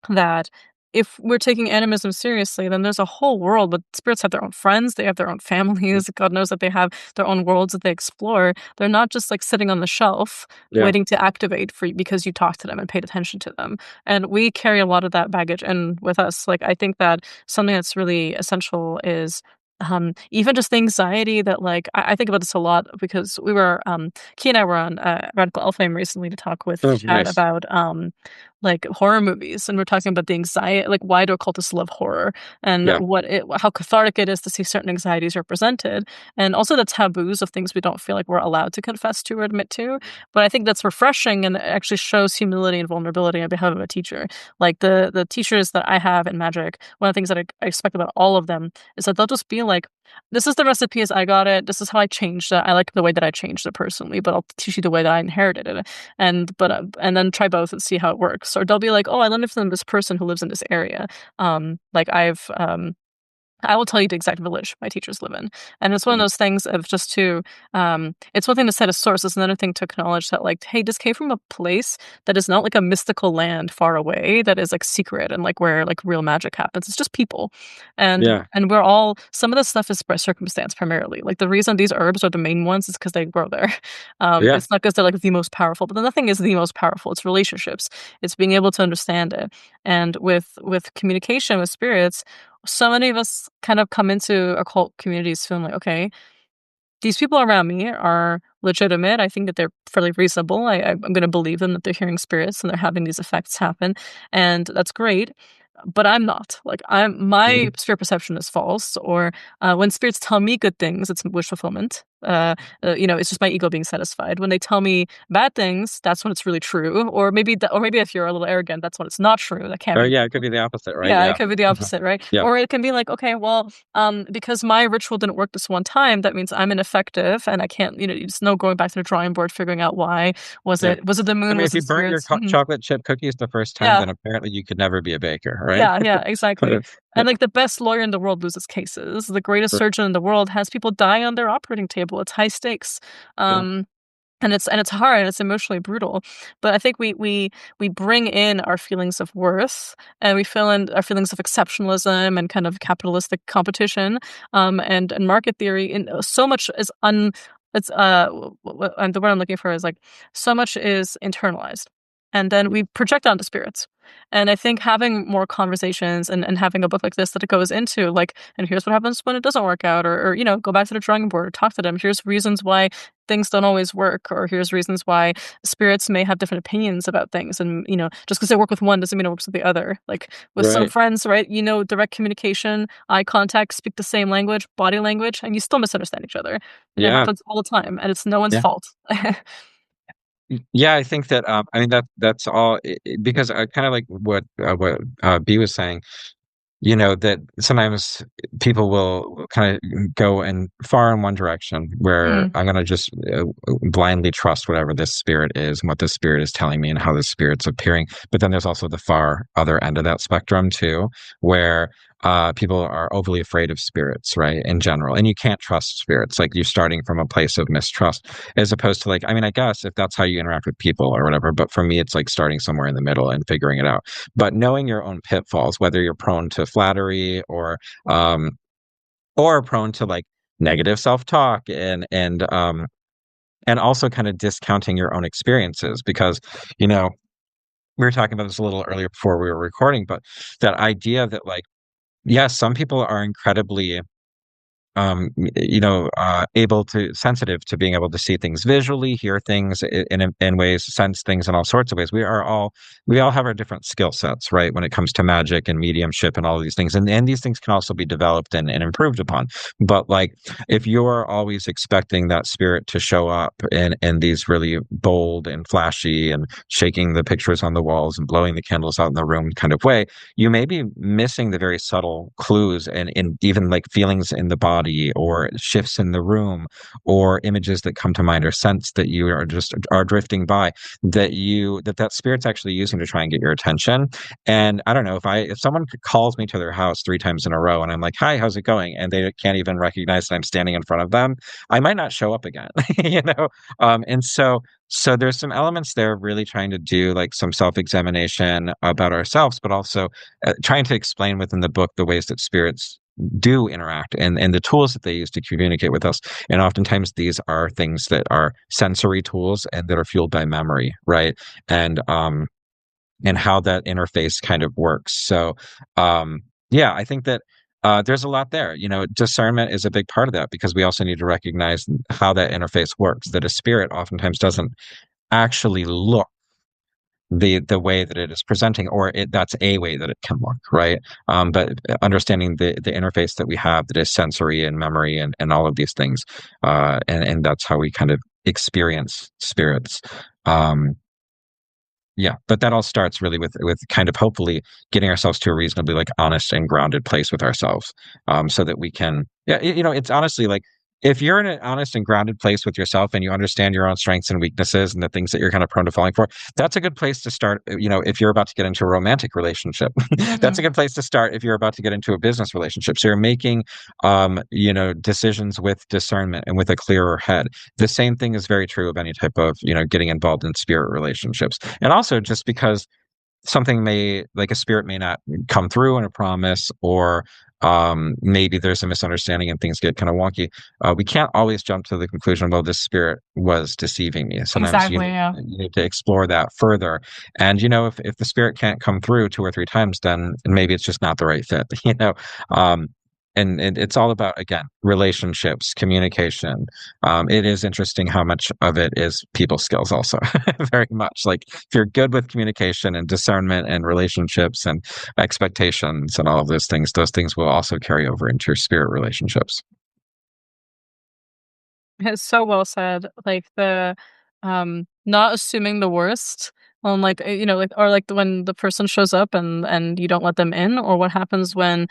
that if we're taking animism seriously, then there's a whole world, but spirits have their own friends, they have their own families. God knows that they have their own worlds that they explore. They're not just like sitting on the shelf Yeah. waiting to activate for you because you talked to them and paid attention to them. And we carry a lot of that baggage in with us. Like, I think that something that's really essential is even just the anxiety that, like, I think about this a lot because Key and I were on Radical Alfheim recently to talk with Oh, Chad nice. about like horror movies, and we're talking about the anxiety, like, why do occultists love horror, and Yeah. how cathartic it is to see certain anxieties represented, and also the taboos of things we don't feel like we're allowed to confess to or admit to. But I think that's refreshing, and it actually shows humility and vulnerability on behalf of a teacher. Like, the teachers that I have in magic, one of the things that I expect about all of them is that they'll just be like, "This is the recipe as I got it. This is how I changed it. I like the way that I changed it personally, but I'll teach you the way that I inherited it." And then try both and see how it works. Or they'll be like, "Oh, I learned it from this person who lives in this area." Like, I will tell you the exact village my teachers live in. And it's one of Mhm. those things of just to, it's one thing to cite a source, it's another thing to acknowledge that, like, hey, this came from a place that is not like a mystical land far away that is like secret and like where like real magic happens. It's just people. Yeah. And we're all, some of this stuff is by circumstance primarily. Like, the reason these herbs are the main ones is because they grow there. Yeah. It's not because they're like the most powerful, but nothing is the most powerful. It's relationships. It's being able to understand it. And with communication with spirits, so many of us kind of come into occult communities feeling like, okay, these people around me are legitimate. I think that they're fairly reasonable. I'm going to believe them that they're hearing spirits and they're having these effects happen, and that's great. But I'm not. Like my Mhm. spirit perception is false. Or when spirits tell me good things, it's wish fulfillment. It's just my ego being satisfied. When they tell me bad things, that's when it's really true. Or maybe if you're a little arrogant, that's when it's not true. That can't Or be yeah, it could true. be the opposite, right? Yeah, it Yeah. could be the Mhm. opposite, right? Yeah. Or it can be like, okay, well, because my ritual didn't work this one time, that means I'm ineffective and I can't, it's no going back to the drawing board, figuring out why. Was Yeah. it was it the I moon? mean, Was if you it burnt your spirits? Mhm. chocolate chip cookies the first time, Yeah, then apparently you could never be a baker, right? yeah, But exactly. it's yeah, And like the best lawyer in the world loses cases. The greatest surgeon in the world has people die on their operating table. It's high stakes. yeah, Um, and it's hard and it's emotionally brutal, but I think we bring in our feelings of worth, and we fill in our feelings of exceptionalism and kind of capitalistic competition, and market theory, and so much is it's and the word I'm looking for is like so much is internalized, and then we project onto spirits. And I think having more conversations, and having a book like this that it goes into, like, and here's what happens when it doesn't work out, or go back to the drawing board or talk to them. Here's reasons why things don't always work, or here's reasons why spirits may have different opinions about things, and just because they work with one doesn't mean it works with the other. Like with some right. friends, right? Direct communication, eye contact, speak the same language, body language, and you still misunderstand each other. It Yeah, happens all the time, and it's no one's yeah. fault. Yeah, I think that, I mean, that's all because I kind of like what B was saying. That sometimes people will kind of go in far in one direction where Mm, I'm going to just blindly trust whatever this spirit is and what this spirit is telling me and how this spirit's appearing. But then there's also the far other end of that spectrum too, where people are overly afraid of spirits, right? In general. And you can't trust spirits. Like you're starting from a place of mistrust as opposed to like, I mean, I guess if that's how you interact with people or whatever. But for me, it's like starting somewhere in the middle and figuring it out, but knowing your own pitfalls, whether you're prone to flattery um or prone to like negative self-talk and also kind of discounting your own experiences because you know we were talking about this a little earlier before we were recording, but that idea that like yes, some people are incredibly able to sensitive to being able to see things visually, hear things in ways, sense things in all sorts of ways. We all have our different skill sets, right? When it comes to magic and mediumship and all of these things, and these things can also be developed and improved upon. But like, if you're always expecting that spirit to show up in these really bold and flashy and shaking the pictures on the walls and blowing the candles out in the room kind of way, you may be missing the very subtle clues and in even like feelings in the body or shifts in the room or images that come to mind or sense that you are drifting by that spirit's actually using to try and get your attention. And I don't know, if someone calls me to their house 3 times in a row and I'm like, hi, how's it going, and they can't even recognize that I'm standing in front of them, I might not show up again. And so there's some elements there of really trying to do like some self-examination about ourselves, but also trying to explain within the book the ways that spirits do interact and the tools that they use to communicate with us. And oftentimes these are things that are sensory tools and that are fueled by memory, right? And how that interface kind of works. So yeah, I think that there's a lot there. Discernment is a big part of that because we also need to recognize how that interface works. That a spirit oftentimes doesn't actually look the way that it is presenting, or that's a way that it can look, right? But understanding the interface that we have that is sensory and memory and all of these things, and that's how we kind of experience spirits. Um, yeah, but that all starts really with kind of hopefully getting ourselves to a reasonably like honest and grounded place with ourselves, so that we can. Yeah, it's honestly like if you're in an honest and grounded place with yourself and you understand your own strengths and weaknesses and the things that you're kind of prone to falling for, that's a good place to start. If you're about to get into a romantic relationship, that's a mhm. good place to start. If you're about to get into a business relationship, so you're making, decisions with discernment and with a clearer head. The same thing is very true of any type of, getting involved in spirit relationships. And also just because something may, like a spirit may not come through in a promise, or maybe there's a misunderstanding and things get kind of wonky. We can't always jump to the conclusion, well, this spirit was deceiving me. Sometimes Exactly, yeah. you need to explore that further. And, if the spirit can't come through two or three times, then maybe it's just not the right fit, Um, and it's all about, again, relationships, communication. It is interesting how much of it is people skills also. Very much like, if you're good with communication and discernment and relationships and expectations and all of those things will also carry over into your spirit relationships. It's so well said. Like not assuming the worst on like or like when the person shows up and you don't let them in, or what happens when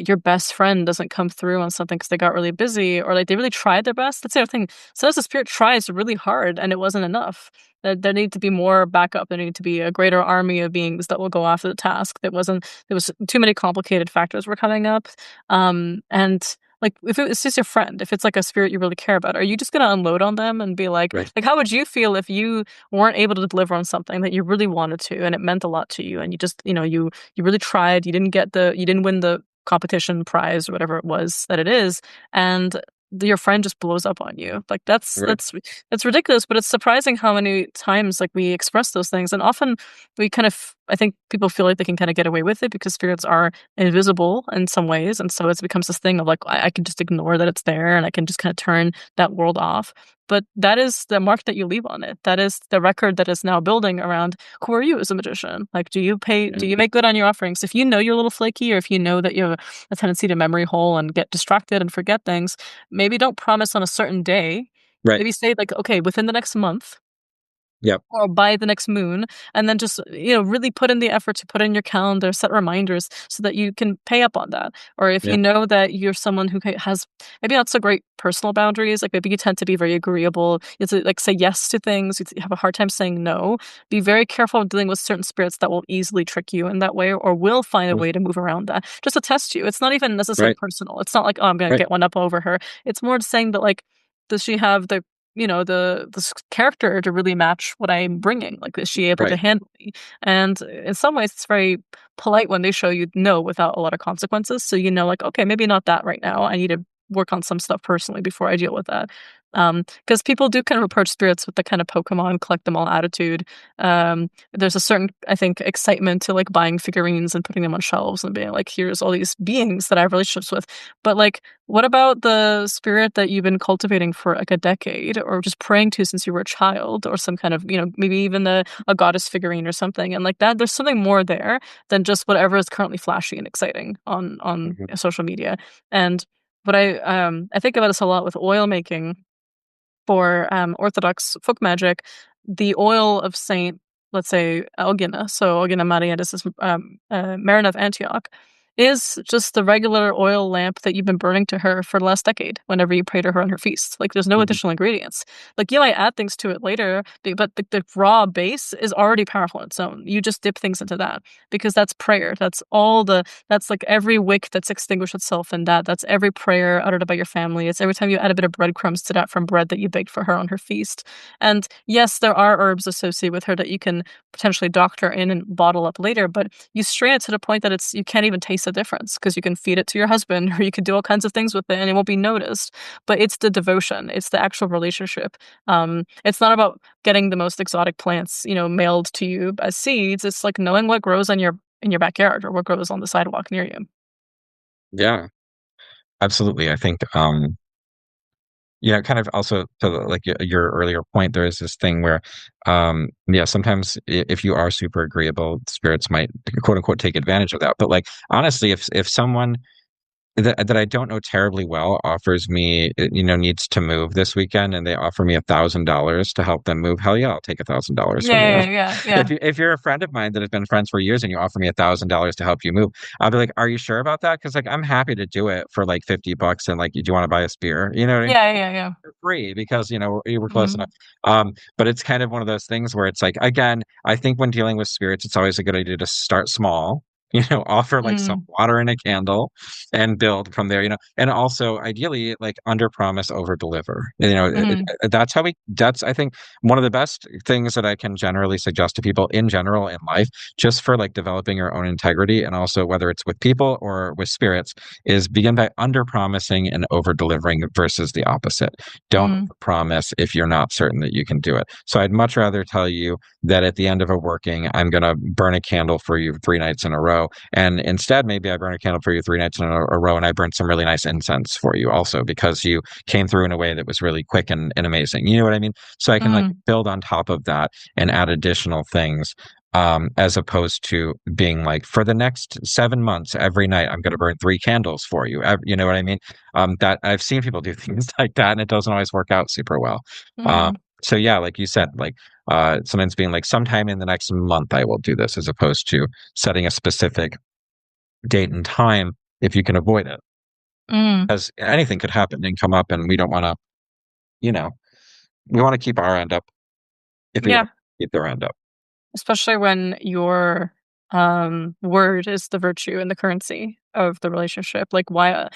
your best friend doesn't come through on something because they got really busy, or like they really tried their best. That's the other thing. Sometimes the spirit tries really hard and it wasn't enough. There need to be more backup. There need to be a greater army of beings that will go after the task. There was too many complicated factors were coming up. And like, if it's just your friend, if it's like a spirit you really care about, are you just gonna unload on them and be Right. like, how would you feel if you weren't able to deliver on something that you really wanted to and it meant a lot to you, and you just, you really tried, you didn't win the competition prize or whatever it was that it is, and your friend just blows up on you. Like Right. that's ridiculous, but it's surprising how many times like we express those things, and often we kind of, I think people feel like they can kind of get away with it because spirits are invisible in some ways, and so it becomes this thing of like, I can just ignore that it's there and I can just kind of turn that world off. But that is the mark that you leave on it. That is the record that is now building around who are you as a magician. Like, Yeah. do you make good on your offerings? If you know you're a little flaky, or if you know that you have a tendency to memory hole and get distracted and forget things, maybe don't promise on a certain day. Right. Maybe say like, okay, within the next month, Yep. or by the next moon, and then just, really put in the effort to put in your calendar, set reminders so that you can pay up on that. Or if you Yep. know that you're someone who has maybe not so great personal boundaries, like maybe you tend to be very agreeable, you have to like say yes to things, you have a hard time saying no. Be very careful dealing with certain spirits that will easily trick you in that way, or will find a Mm. way to move around that just to test you. It's not even necessarily Right. personal. It's not like, oh, I'm going to Right. get one up over her. It's more saying that, like, does she have the character to really match what I'm bringing? Like, is she able to Right. handle me? And in some ways, it's very polite when they show you no without a lot of consequences. So like, okay, maybe not that right now. I need to work on some stuff personally before I deal with that. Because people do kind of approach spirits with the kind of Pokemon collect them all attitude. There's a certain, I think, excitement to like buying figurines and putting them on shelves and being like, here's all these beings that I have relationships with. But like, what about the spirit that you've been cultivating for like a decade, or just praying to since you were a child, or some kind of, maybe even a goddess figurine or something? And like that, there's something more there than just whatever is currently flashy and exciting on Mhm. social media. And what I think about this a lot with oil making for Orthodox folk magic. The oil of Saint, let's say, Elgina, so Elgina Maria, this is Marina of Antioch, is just the regular oil lamp that you've been burning to her for the last decade whenever you pray to her on her feast. Like, there's no Mhm. additional ingredients. Like, you might add things to it later, but the raw base is already powerful on its own. You just dip things into that because that's prayer. That's like every wick that's extinguished itself in that. That's every prayer uttered by your family. It's every time you add a bit of breadcrumbs to that from bread that you baked for her on her feast. And yes, there are herbs associated with her that you can potentially doctor in and bottle up later, but you strain it to the point that you can't even taste the difference because you can feed it to your husband or you can do all kinds of things with it and it won't be noticed. But it's the devotion, it's the actual relationship. It's not about getting the most exotic plants, mailed to you as seeds. It's like knowing what grows in your backyard or what grows on the sidewalk near you. Yeah. Absolutely. I think, kind of also to like your earlier point, there is this thing where, yeah, sometimes if you are super agreeable, spirits might quote unquote take advantage of that. But like, honestly, if someone that I don't know terribly well offers me, needs to move this weekend, and they offer me $1,000 to help them move. Hell yeah, I'll take $1,000 from you. Yeah, yeah, yeah, yeah. If you're a friend of mine that has been friends for years and you offer me $1,000 to help you move, I'll be like, are you sure about that? Because like I'm happy to do it for like $50, and like, do you want to buy a spear? You know what I mean? Yeah, yeah, yeah. For free because we're close enough. Mhm. But it's kind of one of those things where it's like, again, I think when dealing with spirits, it's always a good idea to start small offer like some Mm. water and a candle and build from there, and also ideally like under promise, over deliver. Mhm. That's I think one of the best things that I can generally suggest to people in general in life, just for like developing your own integrity, and also whether it's with people or with spirits, is begin by under promising and over delivering versus the opposite. Don't Mm. promise if you're not certain that you can do it. So I'd much rather tell you that at the end of a working, I'm going to burn a candle for you 3 nights in a row. And instead, maybe I burn a candle for you 3 nights in a row and I burn some really nice incense for you also, because you came through in a way that was really quick and amazing. You know what I mean? So I can like Mm. build on top of that and add additional things. As opposed to being like, for the next 7 months, every night, I'm going to burn 3 candles for you. You know what I mean? That I've seen people do things like that, and it doesn't always work out super well. Um, Mhm. so yeah, like you said, like sometimes being like, sometime in the next month, I will do this, as opposed to setting a specific date and time if you can avoid it, Mm. because anything could happen and come up, and we don't want to, you know, we want to keep our end up if we want Yeah. to keep their end up. Especially when your, word is the virtue and the currency of the relationship. Like, why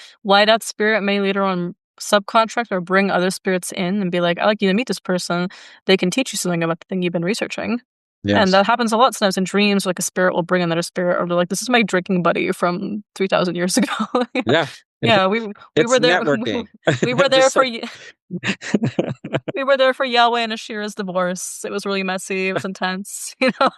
that spirit may later on subcontract or bring other spirits in and be like, "I'd like you to meet this person. They can teach you something about the thing you've been researching." And Yes. that happens a lot sometimes in dreams, like, a spirit will bring another spirit, or they're like, "This is my drinking buddy from 3,000 years ago." Yeah. Yeah, we It's were there networking. we were there Just for so. y we were there for Yahweh and Ashira's divorce. It was really messy, it was intense, you know?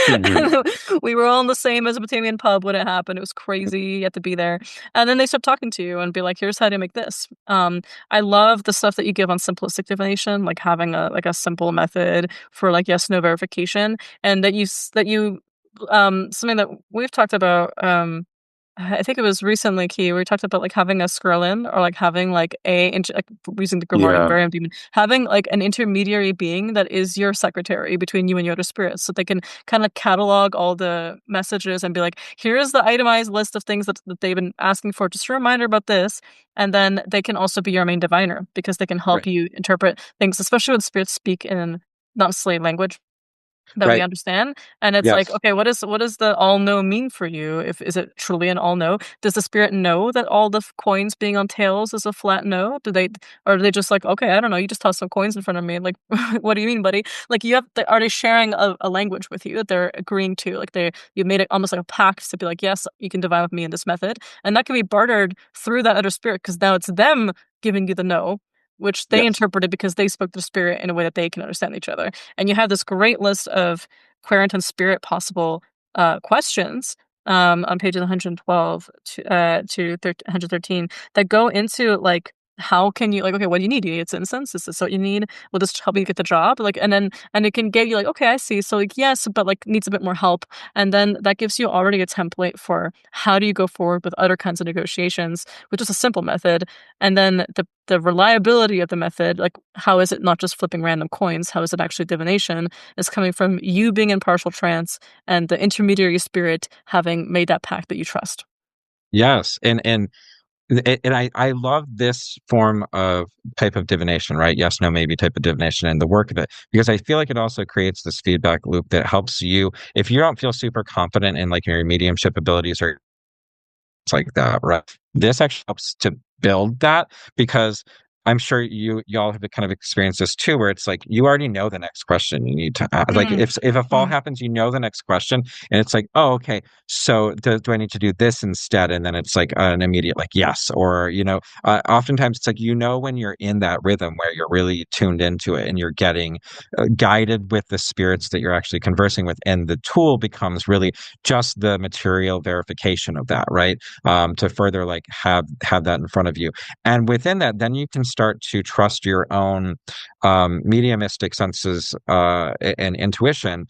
Mhm. And we were all in the same Mesopotamian pub when it happened, it was crazy, you had to be there. And then they start talking to you and be like, "Here's how to make this." I love the stuff that you give on simplistic divination, like having a simple method for, like, yes, no verification, and something that we've talked about, I think it was recently, Key, we talked about, like, having a Skrillin or, like, having, like, like, using the Yeah. grammarian demon, having, like, an intermediary being that is your secretary between you and your other spirits, so they can kinda catalog all the messages and be like, "Here's the itemized list of things that they've been asking for, just a reminder about this," and then they can also be your main diviner because they can help Right. you interpret things, especially when spirits speak in not slave language that we Right. understand, and it's like, Yes. okay, what does the all know mean for you? If is it truly an all know? Does the spirit know that all the coins being on tails is a flat no? Or are they just like, okay, I don't know, you just toss some coins in front of me, like, what do you mean, buddy? Like, are they sharing a language with you that they're agreeing to? Like, you made it almost like a pact to be like, yes, you can divine with me in this method, and that can be bartered through that other spirit because now it's them giving you the no, which they Yes. interpreted because they spoke to the spirit in a way that they can understand each other. And you have this great list of Quarantum spirit possible questions on pages 112 to 113 that go into like how can you like okay what do you need? Do you need incense? Is this what you need? Will this help you get the job? Like and it can give you like okay I see so like yes but like needs a bit more help and then that gives you already a template for how do you go forward with other kinds of negotiations which is a simple method and then the reliability of the method like how is it not just flipping random coins how is it actually divination is coming from you being in partial trance and the intermediary spirit having made that pact that you trust. Yes. And I love this form of type of divination, right? Yes, no, maybe type of divination and the work of it, because I feel like it also creates this feedback loop that helps you if you don't feel super confident in like your mediumship abilities or like that, right? This actually helps to build that, because I'm sure y'all have kind of experienced this too, where it's like you already know the next question you need to ask. Like Mm, if a fall mm, happens, you know the next question, and it's like, oh, okay, so do I need to do this instead? And then it's like an immediate like yes, or oftentimes it's like when you're in that rhythm where you're really tuned into it and you're getting guided with the spirits that you're actually conversing with, and the tool becomes really just the material verification of that, right? To further like have that in front of you, and within that then you can start to trust your own mediumistic senses and intuition,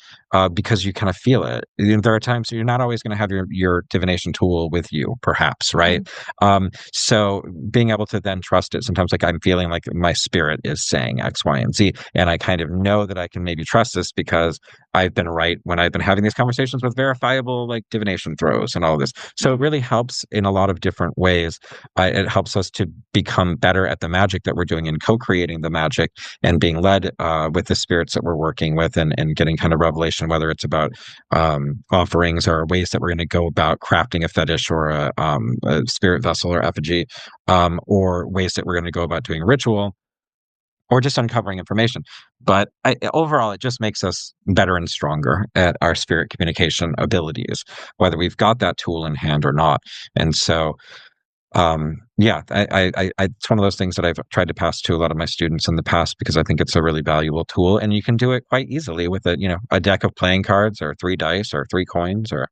because you kind of feel it. There are times you're not always going to have your divination tool with you, perhaps, right? mm, So being able to then trust it, sometimes like I'm feeling like my spirit is saying X, Y, and Z, and I kind of know that I can maybe trust this because I've been right when I've been having these conversations with verifiable like divination throws and all this. So it mm, really helps in a lot of different ways. It helps us to become better at the magic that we're doing and co-creating the magic and being led with the spirits that we're working with, and getting kind of revelation communication, whether it's about offerings or ways that we're going to go about crafting a fetish or a spirit vessel or effigy, or ways that we're going to go about doing ritual or just uncovering information. But overall, it just makes us better and stronger at our spirit communication abilities, whether we've got that tool in hand or not. And so, yeah, it's one of those things that I've tried to pass to a lot of my students in the past because I think it's a really valuable tool, and you can do it quite easily with a deck of playing cards or 3 dice or 3 coins or.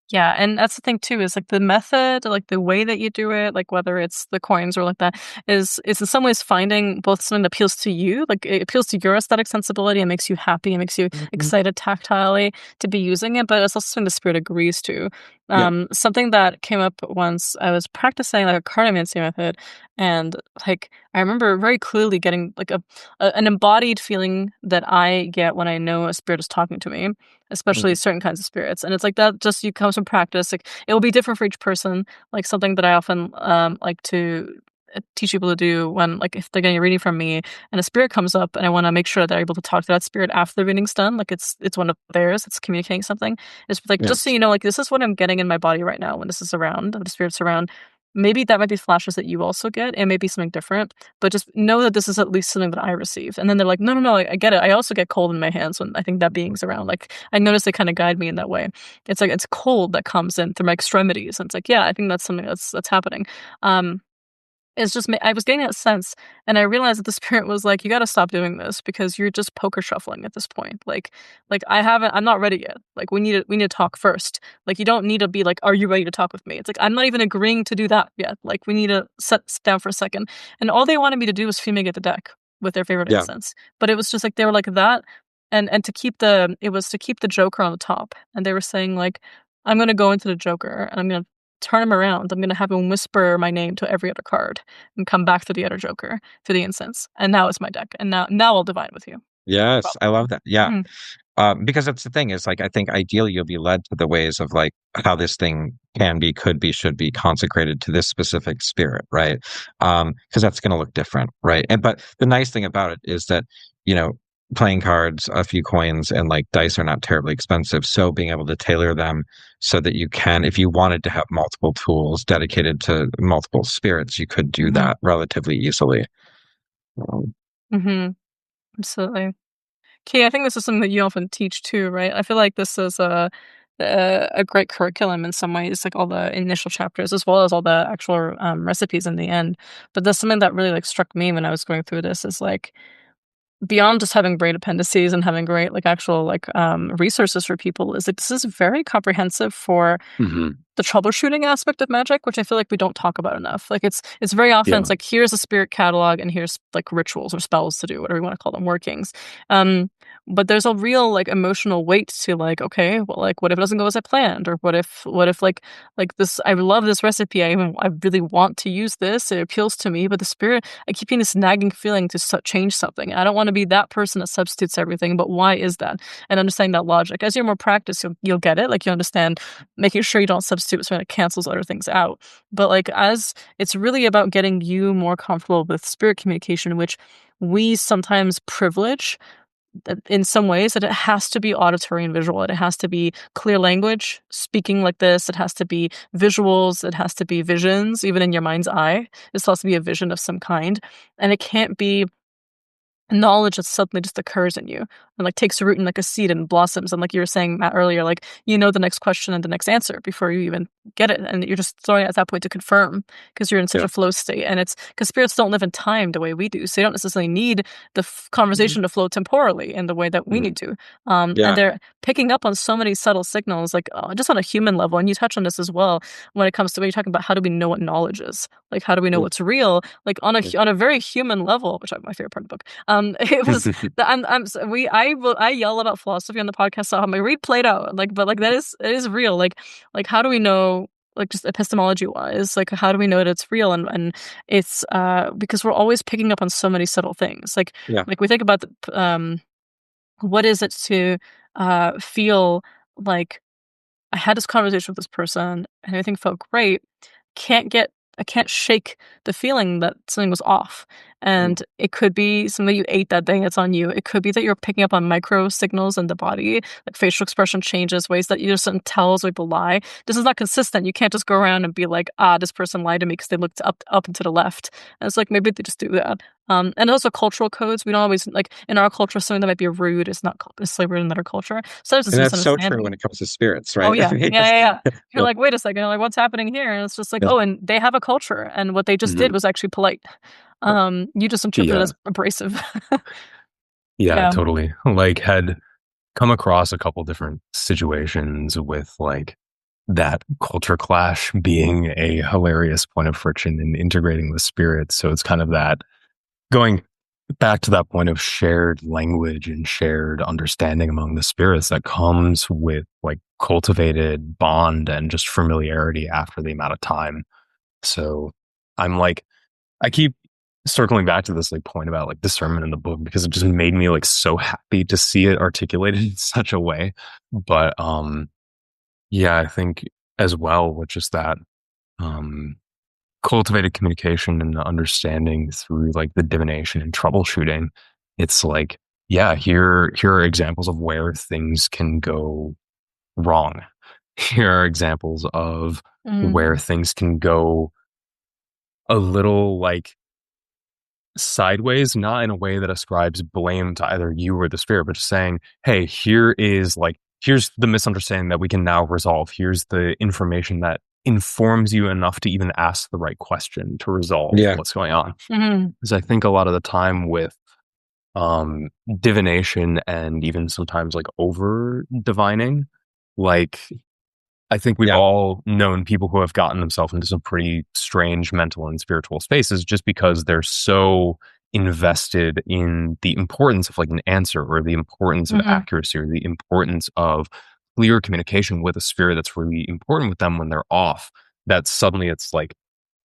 Yeah, and that's the thing too, is like the method, like the way that you do it, like whether it's the coins or like that, is in some ways finding both something that appeals to you, like it appeals to your aesthetic sensibility and makes you happy and makes you Mhm. excited tactilely to be using it, but it's also something the spirit agrees to. Yep. Something that came up once I was practicing like a cardiomancy method, and like I remember very clearly getting like an embodied feeling that I get when I know a spirit is talking to me, especially Mhm. certain kinds of spirits. And it's like that just you comes from practice. Like it will be different for each person. Like something that I often like to teach people to do when like if they're getting a reading from me and a spirit comes up and I want to make sure that they're able to talk to that spirit after the reading's done, like it's one of theirs, it's communicating something. It's like Yeah. just so you know, like this is what I'm getting in my body right now when this is around, when the spirit's around. Maybe that might be flashes that you also get. It may be something different, but just know that this is at least something that I received. And then they're like, no, no, no, I get it. I also get cold in my hands when I think that being's around. Like I notice they kind of guide me in that way. It's like it's cold that comes in through my extremities, and it's like, yeah, I think that's something that's happening. Um, it's just I was getting that sense, and I realized that the spirit was like, "You gotta stop doing this because you're just poker shuffling at this point. Like I'm not ready yet. Like we need to talk first. Like you don't need to be like, are you ready to talk with me? It's like I'm not even agreeing to do that yet. Like we need to sit down for a second." And all they wanted me to do was fumigate the deck with their favorite Yeah. incense, but it was just like they were like that, and to keep the it was to keep the Joker on the top, and they were saying like, "I'm gonna go into the Joker and I'm gonna turn him around. I'm gonna have him whisper my name to every other card and come back to the other joker, to the incense. And now it's my deck. And now I'll divine with you." Yes, I Probably. love that. Yeah. Mhm. Because that's the thing is like I think ideally you'll be led to the ways of like how this thing can be, could be, should be consecrated to this specific spirit, right? Because that's going to look different, right? And but the nice thing about it is that you know playing cards, a few coins, and like dice are not terribly expensive. So being able to tailor them so that you can, if you wanted to have multiple tools dedicated to multiple spirits, you could do Mhm. that relatively easily. Um, Mhm. Absolutely. Kay, I think this is something that you often teach too, right? I feel like this is a great curriculum in some ways, like all the initial chapters as well as all the actual recipes in the end. But that's something that really like struck me when I was going through this is like beyond just having great appendices and having great like actual like resources for people is like this is very comprehensive for Mhm. the troubleshooting aspect of magic, which I feel like we don't talk about enough. Like it's very often Yeah. it's like here's a spirit catalog and here's like rituals or spells to do, whatever you want to call them, workings. Um, but there's a real like emotional weight to like, okay, well, like what if it doesn't go as I planned? Or what if like this I love this recipe. I really want to use this. It appeals to me, but the spirit I keep getting this nagging feeling to change something. I don't want to be that person that substitutes everything, but why is that? And understanding that logic. As you're more practiced, you'll get it. Like you understand making sure you don't substitute so it cancels other things out. But like as it's really about getting you more comfortable with spirit communication, which we sometimes privilege in some ways that it has to be auditory and visual. It has to be clear language, speaking like this. It has to be visuals. It has to be visions, even in your mind's eye. This has to be a vision of some kind. And it can't be knowledge that suddenly just occurs in you and like takes root in like a seed and blossoms, and like you were saying, Matt, earlier, like you know the next question and the next answer before you even get it, and you're just throwing it at that point to confirm because you're in such yeah. a flow state. And it's because spirits don't live in time the way we do, so they don't necessarily need the Mhm. conversation to flow temporally in the way that we Mhm. need to. And Yeah. they're picking up on so many subtle signals, like just on a human level, and you touch on this as well when it comes to when you're talking about how do we know what knowledge is, like how do we know Mm, what's real, like on a mm. on a very human level, which is my favorite part of the book. It was the I'm s we I yell about philosophy on the podcast, so I read Plato, like, but, like, that is it is real, like, how do we know, like, just epistemology-wise, like, how do we know that it's real? And it's, because we're always picking up on so many subtle things, Yeah. we think about what is it to, feel like I had this conversation with this person and everything felt great, can't get I can't shake the feeling that something was off. And it could be something you ate that day, it's on you. It could be that you're picking up on micro signals in the body, like facial expression changes, ways that you just tells people lie. This is not consistent. You can't just go around and be like, this person lied to me because they looked up and to the left. And it's like maybe they just do that. And also cultural codes. We don't always like in our culture something that might be rude is not necessarily rude in another culture. So there's this And that's so true misunderstanding. when it comes to spirits, Oh right? yeah, yeah, yeah, yeah. You're Yeah. like, wait a second, like what's happening here? And it's just like, Yeah. oh, and they have a culture, and what they just did Mhm. was actually polite. You just interpret it Yeah. as abrasive. Yeah, Yeah. totally. Like, had come across a couple different situations with like that culture clash being a hilarious point of friction in integrating the spirits. So it's kind of that going back to that point of shared language and shared understanding among the spirits that comes with like cultivated bond and just familiarity after the amount of time. So I'm like, I keep circling back to this like point about like discernment in the book because it just made me like so happy to see it articulated in such a way. But yeah, I think as well with just that um cultivated communication and the understanding through like the divination and troubleshooting, it's like, yeah, here are examples of where things can go wrong. Here are examples of where Mm. things can go a little like sideways, not in a way that ascribes blame to either you or the spirit, but just saying, hey, here's the misunderstanding that we can now resolve. Here's the information that informs you enough to even ask the right question to resolve Yeah. what's going on. Mhm. Because I think a lot of the time with divination and even sometimes like over divining, like I think we've Yeah. all known people who have gotten themselves into some pretty strange mental and spiritual spaces just because they're so invested in the importance of like an answer or the importance of Mhm. accuracy or the importance of clear communication with a spirit that's really important with them when they're off, that suddenly it's like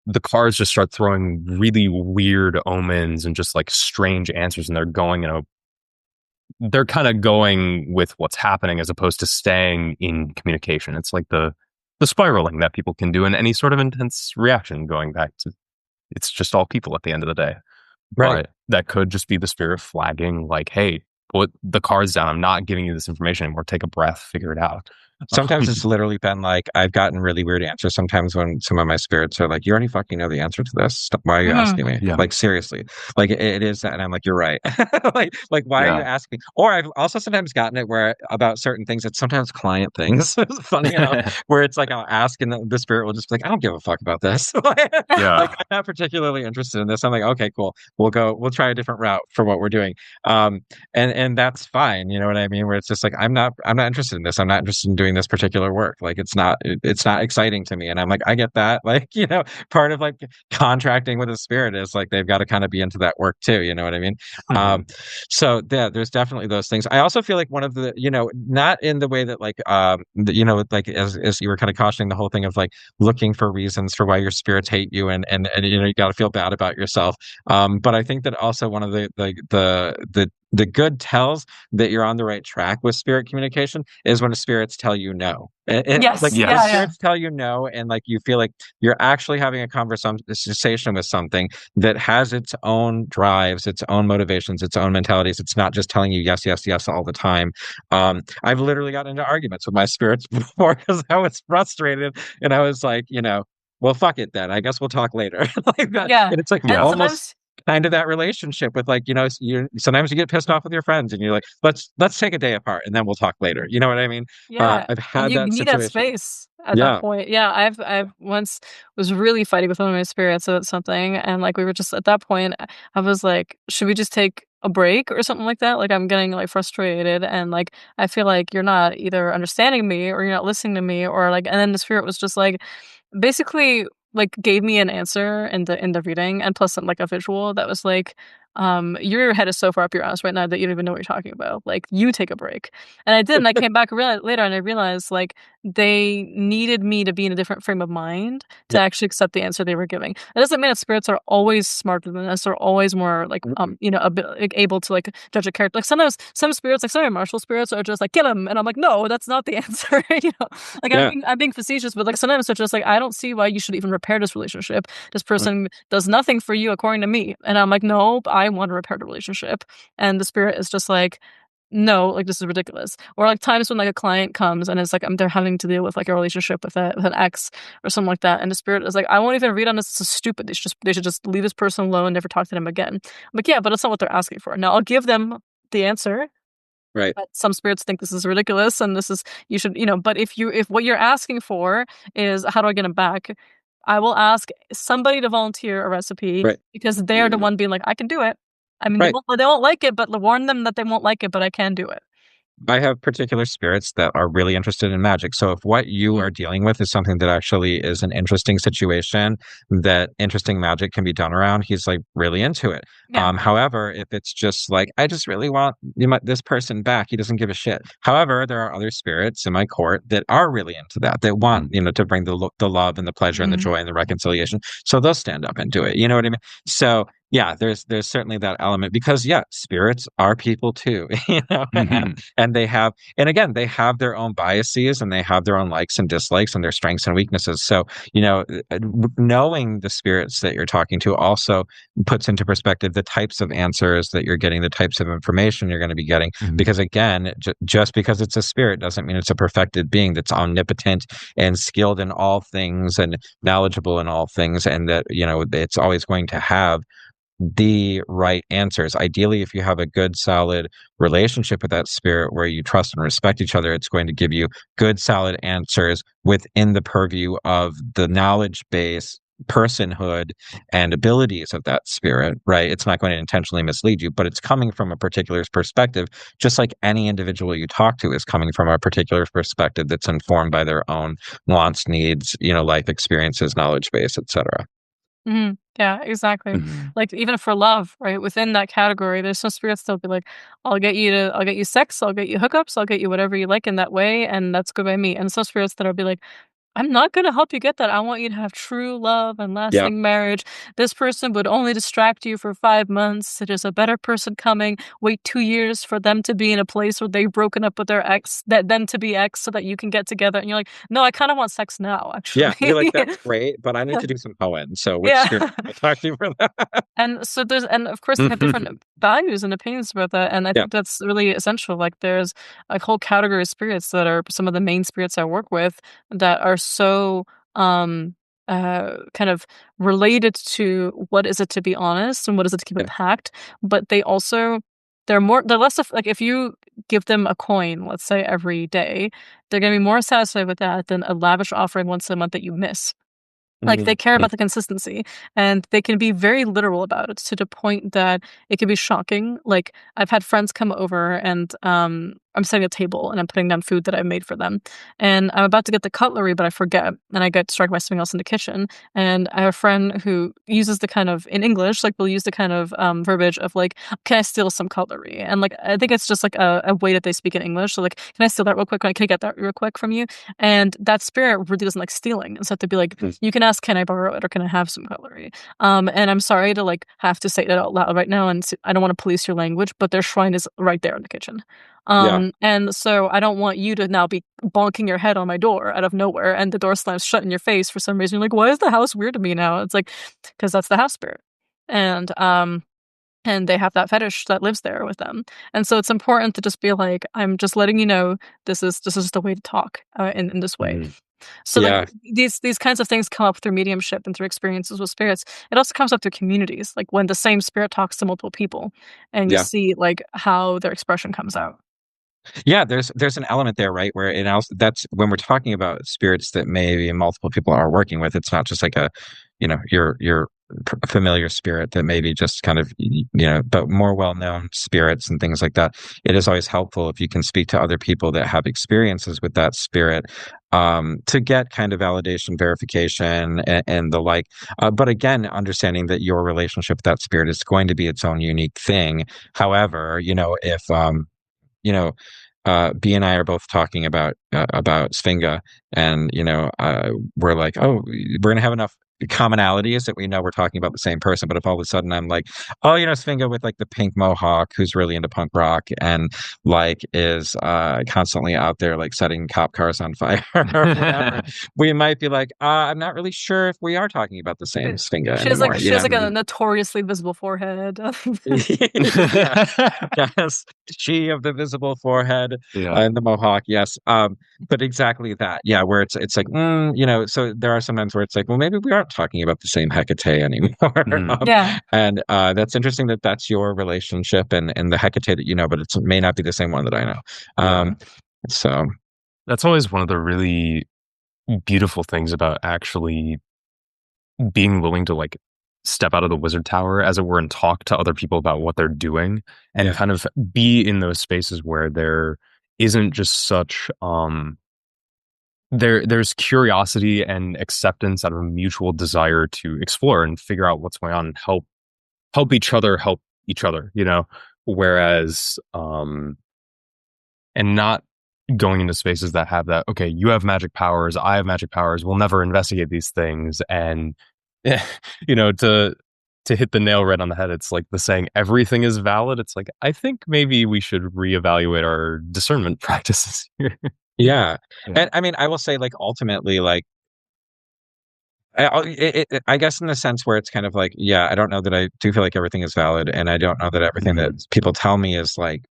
the cards just start throwing really weird omens and just like strange answers, and they're kind of going with what's happening as opposed to staying in communication. It's like the spiraling that people can do in any sort of intense reaction, going back to it's just all people at the end of the day. Right. But that could just be the spirit flagging, like, hey, put the cards down. I'm not giving you this information anymore. Take a breath, figure it out. Sometimes it's literally been like I've gotten really weird answers. Sometimes when some of my spirits are like, "You already fucking know the answer to this. Why are you Mhm. asking me?" Yeah. Like seriously, like it is that, and I'm like, "You're right." Like why are you Yeah. asking? Or I've also sometimes gotten it where about certain things. It's sometimes client things. Funny enough, where it's like I'll ask and the spirit will just be like, "I don't give a fuck about this." Like Yeah. I'm not particularly interested in this. I'm like, "Okay, cool. We'll try a different route for what we're doing." Um, and that's fine. You know what I mean? Where it's just like I'm not interested in this. I'm not interested in doing this particular work. Like it's not exciting to me. And I'm like, I get that. Like, part of like contracting with a spirit is like they've got to kind of be into that work too. You know what I mean? Mhm. Um, so yeah, there's definitely those things. I also feel like one of the, not in the way that like like as you were kind of cautioning the whole thing of like looking for reasons for why your spirits hate you and you got to feel bad about yourself. But I think that also one of the good tells that you're on the right track with spirit communication is when the spirits tell you no. Like Yes. when Yeah, Yes. yeah. spirits tell you no, and like you feel like you're actually having a conversation with something that has its own drives, its own motivations, its own mentalities. It's not just telling you yes, yes, yes all the time. I've literally gotten into arguments with my spirits before because I was frustrated and I was like, well, fuck it then. I guess we'll talk later. Like that. Yeah. And it's like And Yeah. almost sometimes kind of that relationship with like, you sometimes you get pissed off with your friends and you're like, let's take a day apart and then we'll talk later. You know what I mean? yeah, I've and had you that need that situation. space at that Yeah. point. Yeah, I've once was really fighting with one of my spirits about something, and, like, we were just at that point, I was like, "Should we just take a break or something like that?" Like, I'm getting, like, frustrated, and, like, I feel like you're not either understanding me or you're not listening to me or, like and then the spirit was just, like basically, like, gave me an answer in the reading and plus, like, a visual that was like, your head is so far up your ass right now that you don't even know what you're talking about. Like, you take a break. And I did, and I came back later and I realized, like, they needed me to be in a different frame of mind to Yeah. actually accept the answer they were giving. It doesn't mean that spirits are always smarter than us or always more, like, a bit, like, able to, like, judge a character. Like, sometimes some spirits, like some of my martial spirits are just like, "Kill him," and I'm like, "No, that's not the answer." Like, Yeah. I'm being facetious, but, like, sometimes it's just like, "I don't see why you should even repair this relationship. This person does nothing for you according to me." And I'm like, "No, I want to repair the relationship." And the spirit is just like, "No, like, this is ridiculous." Or, like, times when, like, a client comes and it's like, they're having to deal with, like, a relationship with an ex or something like that, and the spirit is like, "I won't even read on this. This is stupid. They should just leave this person alone, never talk to them again." I'm like, "Yeah, but that's not what they're asking for." Now, I'll give them the answer, Right. but some spirits think this is ridiculous and this is, you should, but if what you're asking for is, "How do I get him back?" I will ask somebody to volunteer a recipe Right. because they're the one being like, "I can do it." I mean, Right. they won't like it, but warn them that they won't like it, but I can do it. I have particular spirits that are really interested in magic. So if what you Mm, are dealing with is something that actually is an interesting situation, that interesting magic can be done around, he's like really into it. yeah. However, if it's just like, I just really want this person back, he doesn't give a shit. However, there are other spirits in my court that are really into that, that want, to bring the love and the pleasure and the Mhm. joy and the reconciliation. So they'll stand up and do it. You know what I mean? So yeah, there's certainly that element because yeah, spirits are people too, and they have, and again, they have their own biases and they have their own likes and dislikes and their strengths and weaknesses. So, knowing the spirits that you're talking to also puts into perspective the types of answers that you're getting, the types of information you're going to be getting. Because again, just because it's a spirit doesn't mean it's a perfected being that's omnipotent and skilled in all things and knowledgeable in all things, and that, it's always going to have the right answers. Ideally, if you have a good, solid relationship with that spirit where you trust and respect each other, it's going to give you good, solid answers within the purview of the knowledge base, personhood, and abilities of that spirit, right? It's not going to intentionally mislead you, but it's coming from a particular perspective, just like any individual you talk to is coming from a particular perspective that's informed by their own wants, needs, life experiences, knowledge base, etc. Mhm. Yeah, exactly. Like, even for love, right? Within that category, there's some spirits that'll be like, I'll get you sex, I'll get you hookups, I'll get you whatever you like in that way, and that's good by me." And some spirits that'll be like, "I'm not gonna help you get that. I want you to have true love and Yeah. lasting marriage. This person would only distract you for 5 months. There's a better person coming. Wait 2 years for them to be in a place where they've broken up with their ex, that then to be ex so that you can get together." And you're like, "No, I kinda want sex now, Yeah, actually." you're like, "That's great, but I need to do some poem, so which Yeah. spirit can I talk to for that?" And so and of course they have different values and opinions about that, and I Yeah, think that's really essential. Like, there's a whole category of spirits that are some of the main spirits I work with that are so kind of related to what is it to be honest and what is it to keep a yeah, pact, but they're less of, like, if you give them a coin, let's say every day, they're gonna be more satisfied with that than a lavish offering once a month that you miss. Like, they mhm, care about the consistency, and they can be very literal about it to the point that it can be shocking. Like, I've had friends come over and, I'm setting a table and I'm putting down food that I made for them, and I'm about to get the cutlery, but I forget, and I get distracted by something else in the kitchen, and I have a friend who uses the kind of in English, like, we'll use the kind of, verbiage of, like, "Can I steal some cutlery?" And, like, I think it's just, like, a way that they speak in English, so, like, "Can I steal that real quick? Can I get that real quick from you?" And that spirit really doesn't like stealing, and so to be like, mhm, "You can ask, 'Can I borrow it?' or 'Can I have some cutlery?'" And I'm sorry to, like, have to say that out loud right now, and I don't wanna police your language, but their shrine is right there in the kitchen. yeah, And so I don't want you to now be bonking your head on my door out of nowhere, and the door slams shut in your face for some reason. You're like, "Why is the house weird to me now?" It's like, because that's the house spirit. And, and they have that fetish that lives there with them. And so it's important to just be like, "I'm just letting you know this is the way to talk, in this way." So, like, yeah, these kinds of things come up through mediumship and through experiences with spirits. It also comes up through communities, like when the same spirit talks to multiple people, and you yeah. see, like, how their expression comes out. Yeah, there's an element there, right, where it also, that's when we're talking about spirits that maybe multiple people are working with, it's not just like a, you're familiar spirit that maybe just kind of, but more well-known spirits and things like that. It is always helpful if you can speak to other people that have experiences with that spirit, to get kind of validation, verification, and the like. But again, understanding that your relationship with that spirit is going to be its own unique thing. However, if you know, B and I are both talking about Sfinga, and we're like, oh, we're gonna have enough commonalities that we know we're talking about the same person. But if all of a sudden I'm like, oh, Sfinga with like the pink mohawk, who's really into punk rock and like is constantly out there like setting cop cars on fire or whatever, we might be like, I'm not really sure if we are talking about the same Sfinga She has like anymore. she has like a notoriously visible forehead. Yeah. Yes, she of the visible forehead, Yeah. and the mohawk. Yes, but exactly that. Yeah, where it's like, so there are sometimes where it's like, well, maybe we aren't talking about the same Hecate anymore. Yeah. And that's interesting that that's your relationship and the Hecate that but it may not be the same one that I know. So that's always one of the really beautiful things about actually being willing to like step out of the wizard tower, as it were, and talk to other people about what they're doing, and kind of be in those spaces where there isn't just such there's curiosity and acceptance out of a mutual desire to explore and figure out what's going on and help each other whereas and not going into spaces that have that, okay, you have magic powers, I have magic powers, we'll never investigate these things. And to hit the nail right on the head, it's like the saying everything is valid. It's like, I think maybe we should reevaluate our discernment practices here. Yeah. And I mean, I will say, like, ultimately, like, I guess in the sense where it's kind of like, yeah, I don't know that I do feel like everything is valid, and I don't know that everything that people tell me is like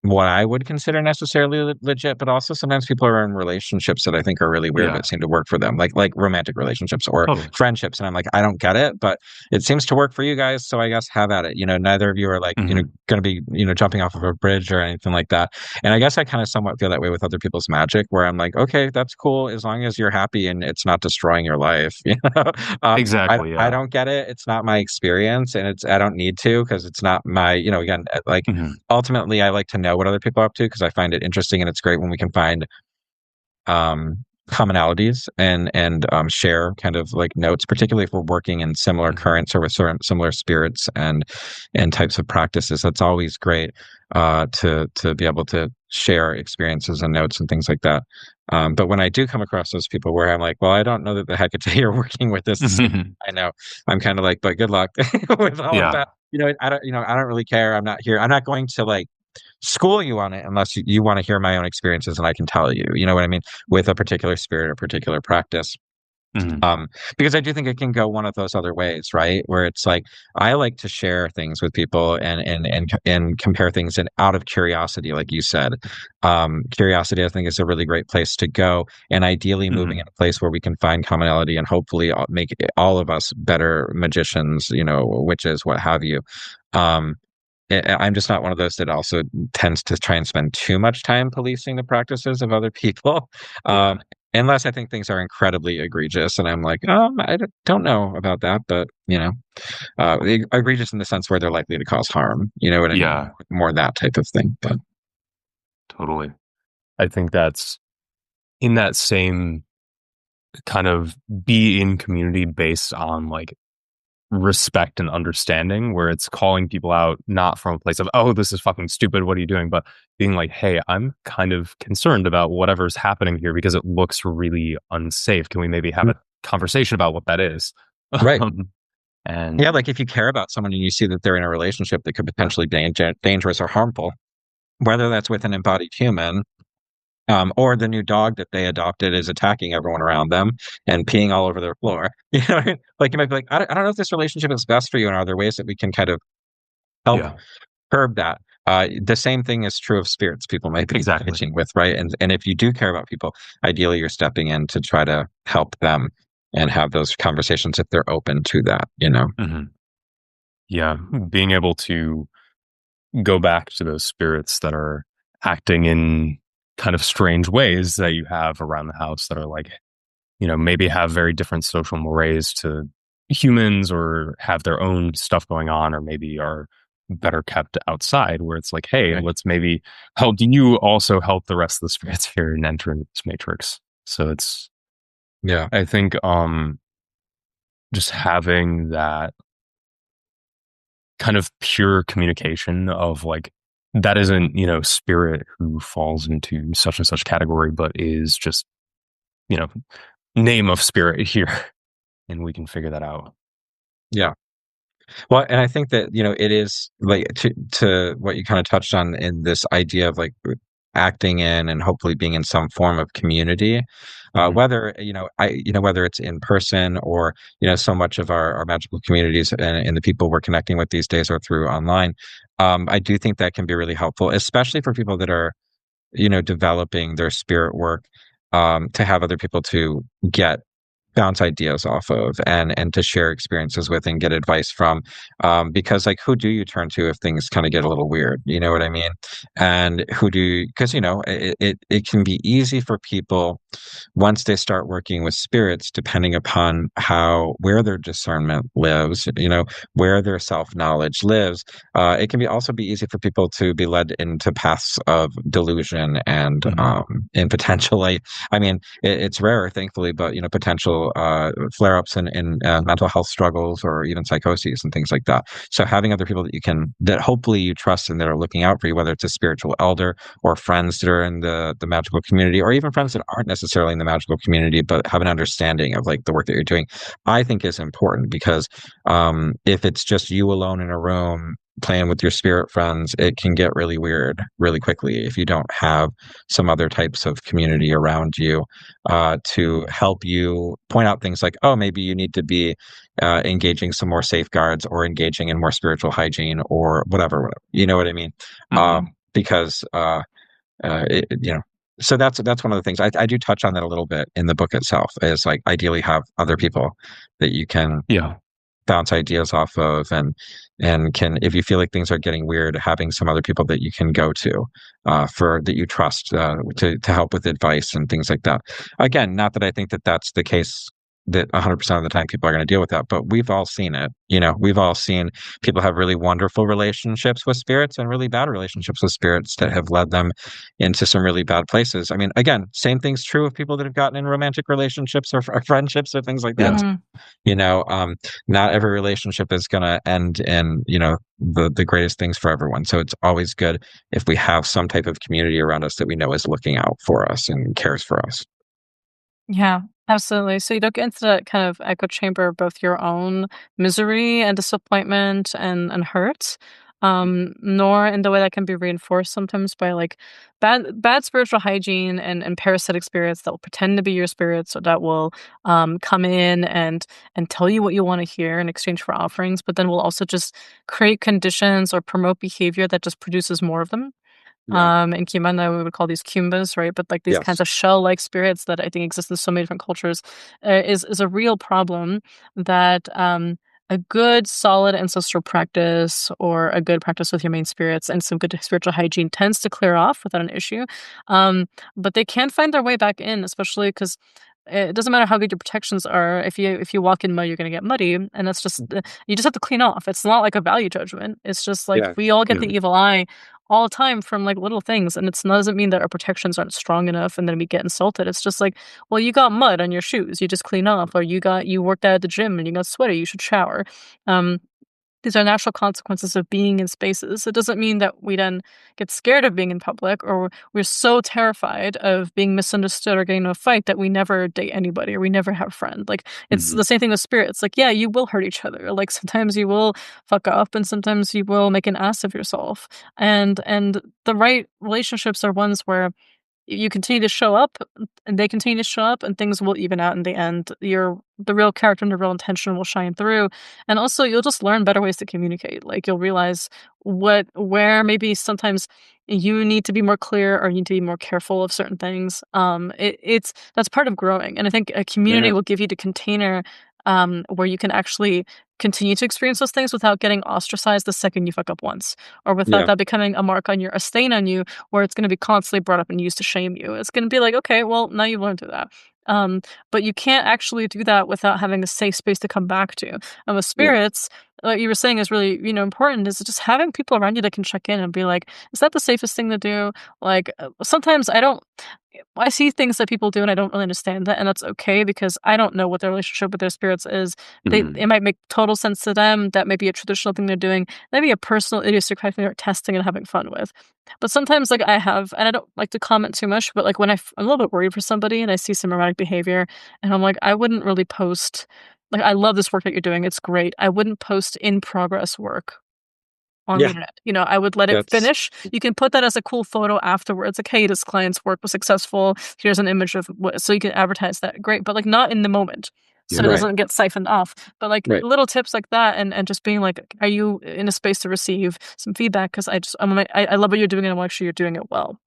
what I would consider necessarily legit, but also sometimes people are in relationships that I think are really weird but seem to work for them, like romantic relationships or friendships, and I'm like, I don't get it, but it seems to work for you guys, so I guess have at it. Neither of you are like going to be jumping off of a bridge or anything like that. And I guess I kind of somewhat feel that way with other people's magic, where I'm like, okay, that's cool as long as you're happy and it's not destroying your life. Exactly. I don't get it. It's not my experience, and I don't need to, because it's not my, again, like ultimately I like to know what other people are up to, because I find it interesting, and it's great when we can find commonalities and share kind of like notes, particularly if we're working in similar currents or with similar spirits and types of practices. That's always great, to be able to share experiences and notes and things like that. But when I do come across those people where I'm like, well, I don't know that the Hecate you're working with this, I know, I'm kind of like, but good luck with all of that. I don't really care. I'm not going to like school you on it unless you want to hear my own experiences, and I can tell you, you know what I mean, with a particular spirit or particular practice. Because I do think it can go one of those other ways, right? Where it's like, I like to share things with people and compare things out of curiosity, like you said. Curiosity, I think, is a really great place to go, and ideally moving in a place where we can find commonality and hopefully make all of us better magicians, witches, what have you. I'm just not one of those that also tends to try and spend too much time policing the practices of other people. Unless I think things are incredibly egregious, and I'm like, I don't know about that, but egregious in the sense where they're likely to cause harm. You know what I mean? More that type of thing. But totally, I think that's in that same kind of be in community based on like respect and understanding, where it's calling people out not from a place of, oh, this is fucking stupid, what are you doing, but being like, hey, I'm kind of concerned about whatever's happening here because it looks really unsafe. Can we maybe have a conversation about what that is? Right. And yeah, like if you care about someone and you see that they're in a relationship that could potentially be dangerous or harmful, whether that's with an embodied human, or the new dog that they adopted is attacking everyone around them and peeing all over their floor. Like you might be like, I don't know if this relationship is best for you, and are there ways that we can kind of help curb that? The same thing is true of spirits people might be pitching with, right? And if you do care about people, ideally you're stepping in to try to help them and have those conversations if they're open to that, Yeah, being able to go back to those spirits that are acting in kind of strange ways that you have around the house that are like, maybe have very different social mores to humans or have their own stuff going on, or maybe are better kept outside, where it's like, hey, Right. let's maybe help you also help the rest of the spirits here and enter into this matrix. So it's, Yeah. I think, just having that kind of pure communication of like, that isn't, spirit who falls into such and such category, but is just, you know, name of spirit here. And we can figure that out. Yeah. Well, and I think that, it is like to what you kind of touched on in this idea of like acting in and hopefully being in some form of community, Mhm. whether, whether it's in person or, so much of our magical communities and the people we're connecting with these days are through online. I do think that can be really helpful, especially for people that are, developing their spirit work, to have other people to get bounce ideas off of and to share experiences with and get advice from, because like who do you turn to if things kind of get a little weird, you know what I mean? And who do you, because it can be easy for people once they start working with spirits, depending upon how where their discernment lives, where their self-knowledge lives, it can be also be easy for people to be led into paths of delusion Mhm. and potentially, I mean, it's rare, thankfully, but potential flare-ups in mental health struggles or even psychoses and things like that. So having other people that hopefully you trust and that are looking out for you, whether it's a spiritual elder or friends that are in the magical community, or even friends that aren't necessarily in the magical community but have an understanding of like the work that you're doing, I think is important because if it's just you alone in a room playing with your spirit friends, it can get really weird really quickly if you don't have some other types of community around you to help you point out things like, oh, maybe you need to be engaging some more safeguards or engaging in more spiritual hygiene or whatever. You know what I mean? Mhm. Because it, you know, so that's one of the things I do touch on that a little bit in the book itself. Is like ideally have other people that you can Yeah. bounce ideas off of and can, if you feel like things are getting weird, having some other people that you can go to for that you trust to help with advice and things like that. Again, not that I think that that's the case that 100% of the time people are going to deal with that, but we've all seen it. We've all seen people have really wonderful relationships with spirits and really bad relationships with spirits that have led them into some really bad places. I mean, again, same thing's true of people that have gotten in romantic relationships or friendships or things like that. Yeah. Mhm. you know um Not every relationship is going to end in the greatest things for everyone, so it's always good if we have some type of community around us that we know is looking out for us and cares for us. Yeah, absolutely. So you don't get into that kind of echo chamber of both your own misery and disappointment and hurt, nor in the way that can be reinforced sometimes by like bad spiritual hygiene and parasitic spirits that will pretend to be your spirits or that will come in and tell you what you want to hear in exchange for offerings, but then will also just create conditions or promote behavior that just produces more of them. Yeah. In Kimbanda, we would call these Kumbas, right? But like these kinds Yes. of shell-like spirits that I think exist in so many different cultures, is a real problem that a good, solid ancestral practice or a good practice with your main spirits and some good spiritual hygiene tends to clear off without an issue. But they can find their way back in, especially because it doesn't matter how good your protections are. If you walk in mud, you're gonna get muddy, and that's just you just have to clean off. It's not like a value judgment. It's just like Yeah. we all get Yeah. the evil eye all the time from like little things, and it doesn't mean that our protections aren't strong enough, and then we get insulted. It's just like, well, you got mud on your shoes, you just clean off, or you worked out at the gym and you got sweaty, you should shower. Um, these are natural consequences of being in spaces. It doesn't mean that we then get scared of being in public or we're so terrified of being misunderstood or getting in a fight that we never date anybody or we never have a friend. Like it's Mhm. the same thing with spirits. Like, yeah, you will hurt each other. Like sometimes you will fuck up and sometimes you will make an ass of yourself. And the right relationships are ones where you continue to show up and they continue to show up and things will even out in the end. The real character and the real intention will shine through. And also you'll just learn better ways to communicate. Like you'll realize where maybe sometimes you need to be more clear or you need to be more careful of certain things. It's that's part of growing. And I think a community Yeah. will give you the container where you can actually continue to experience those things without getting ostracized the second you fuck up once, or without Yeah. that becoming a mark on a stain on you, where it's going to be constantly brought up and used to shame you. It's going to be like, okay, well, now you've learned through that. But you can't actually do that without having a safe space to come back to. And with Yeah. spirits, what you were saying is really, important, is just having people around you that can check in and be like, is that the safest thing to do? Like, sometimes I see things that people do and I don't really understand that, and that's okay because I don't know what their relationship with their spirits is. Mhm. It might make total sense to them. That may be a traditional thing they're doing. Maybe a personal idiosyncratic thing they're testing and having fun with. But sometimes, like, and I don't like to comment too much, but like when I'm a little bit worried for somebody and I see some erratic behavior, and I'm like, I wouldn't really post. Like, I love this work that you're doing. It's great. I wouldn't post in progress work on the Yeah. internet. I would let it That's finish. You can put that as a cool photo afterwards. Like, hey, this client's work was successful. Here's an image of what, so you can advertise that. Great. But like not in the moment. So it Yeah. right. doesn't get siphoned off. But like Right. little tips like that, and just being like, are you in a space to receive some feedback? Because I love what you're doing and I want to make sure you're doing it well.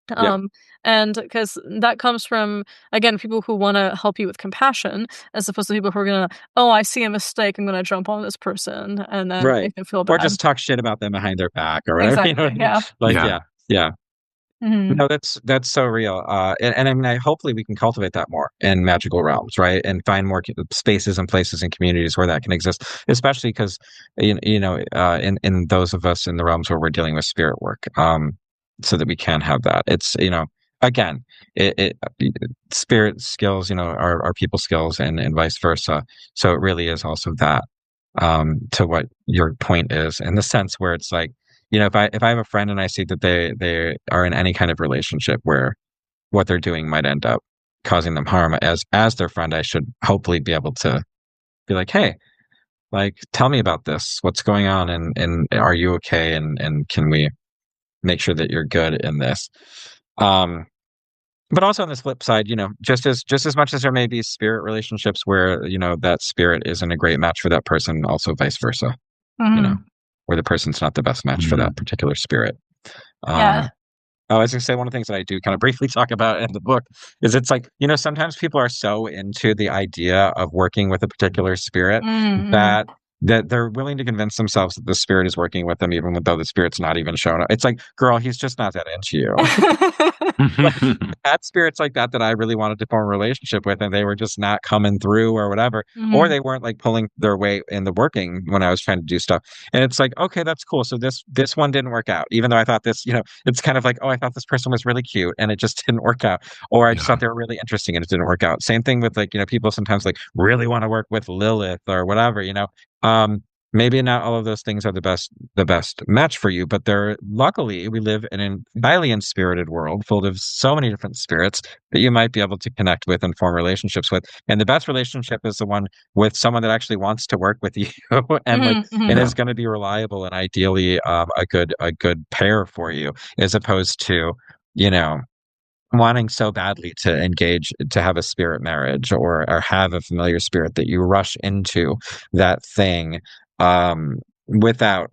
Yeah. And because that comes from, again, people who want to help you with compassion, as opposed to people who are gonna, oh, I see a mistake, I'm gonna jump on this person and then Right. make them feel Or bad. just talk shit about them behind their back or whatever. You know what Exactly, I mean? yeah. Like, Yeah. yeah. Yeah. Mhm. No, that's so real. And I mean, hopefully we can cultivate that more in magical realms, right? And find more spaces and places and communities where that can exist, especially because, in those of us in the realms where we're dealing with spirit work, so that we can have that. It's, again, spirit skills, are people skills and vice versa. So it really is also that, to what your point is, in the sense where it's like, if I have a friend and I see that they are in any kind of relationship where what they're doing might end up causing them harm, as their friend, I should hopefully be able to be like, hey, like, tell me about this. What's going on, and are you okay? And can we make sure that you're good in this? Um, but also on this flip side, just as much as there may be spirit relationships where that spirit isn't a great match for that person, also vice versa, you know, Mhm. where the person's not the best match for that Mhm. particular spirit. Yeah. Um, I was gonna say one of the things that I do kind of briefly talk about in the book is it's like, sometimes people are so into the idea of working with a particular spirit Mhm. that they're willing to convince themselves that the spirit is working with them, even though the spirit's not even showing up. It's like, girl, he's just not that into you. Like, had spirits like that I really wanted to form a relationship with, and they were just not coming through or whatever, or Mhm. they weren't like pulling their weight in the working when I was trying to do stuff. And it's like, okay, that's cool. So this one didn't work out, even though I thought this, it's kind of like, oh, I thought this person was really cute and it just didn't work out, or I just Yeah. thought they were really interesting and it didn't work out. Same thing with like, people sometimes like really want to work with Lilith or whatever. Um, Maybe not all of those things are the best match for you, but luckily we live in a highly inspirited world full of so many different spirits that you might be able to connect with and form relationships with. And the best relationship is the one with someone that actually wants to work with you and like Mhm. Mhm. and Yeah. is going to be reliable and ideally a good pair for you, as opposed to, you know, wanting so badly to engage to have a spirit marriage, or have a familiar spirit that you rush into that thing, without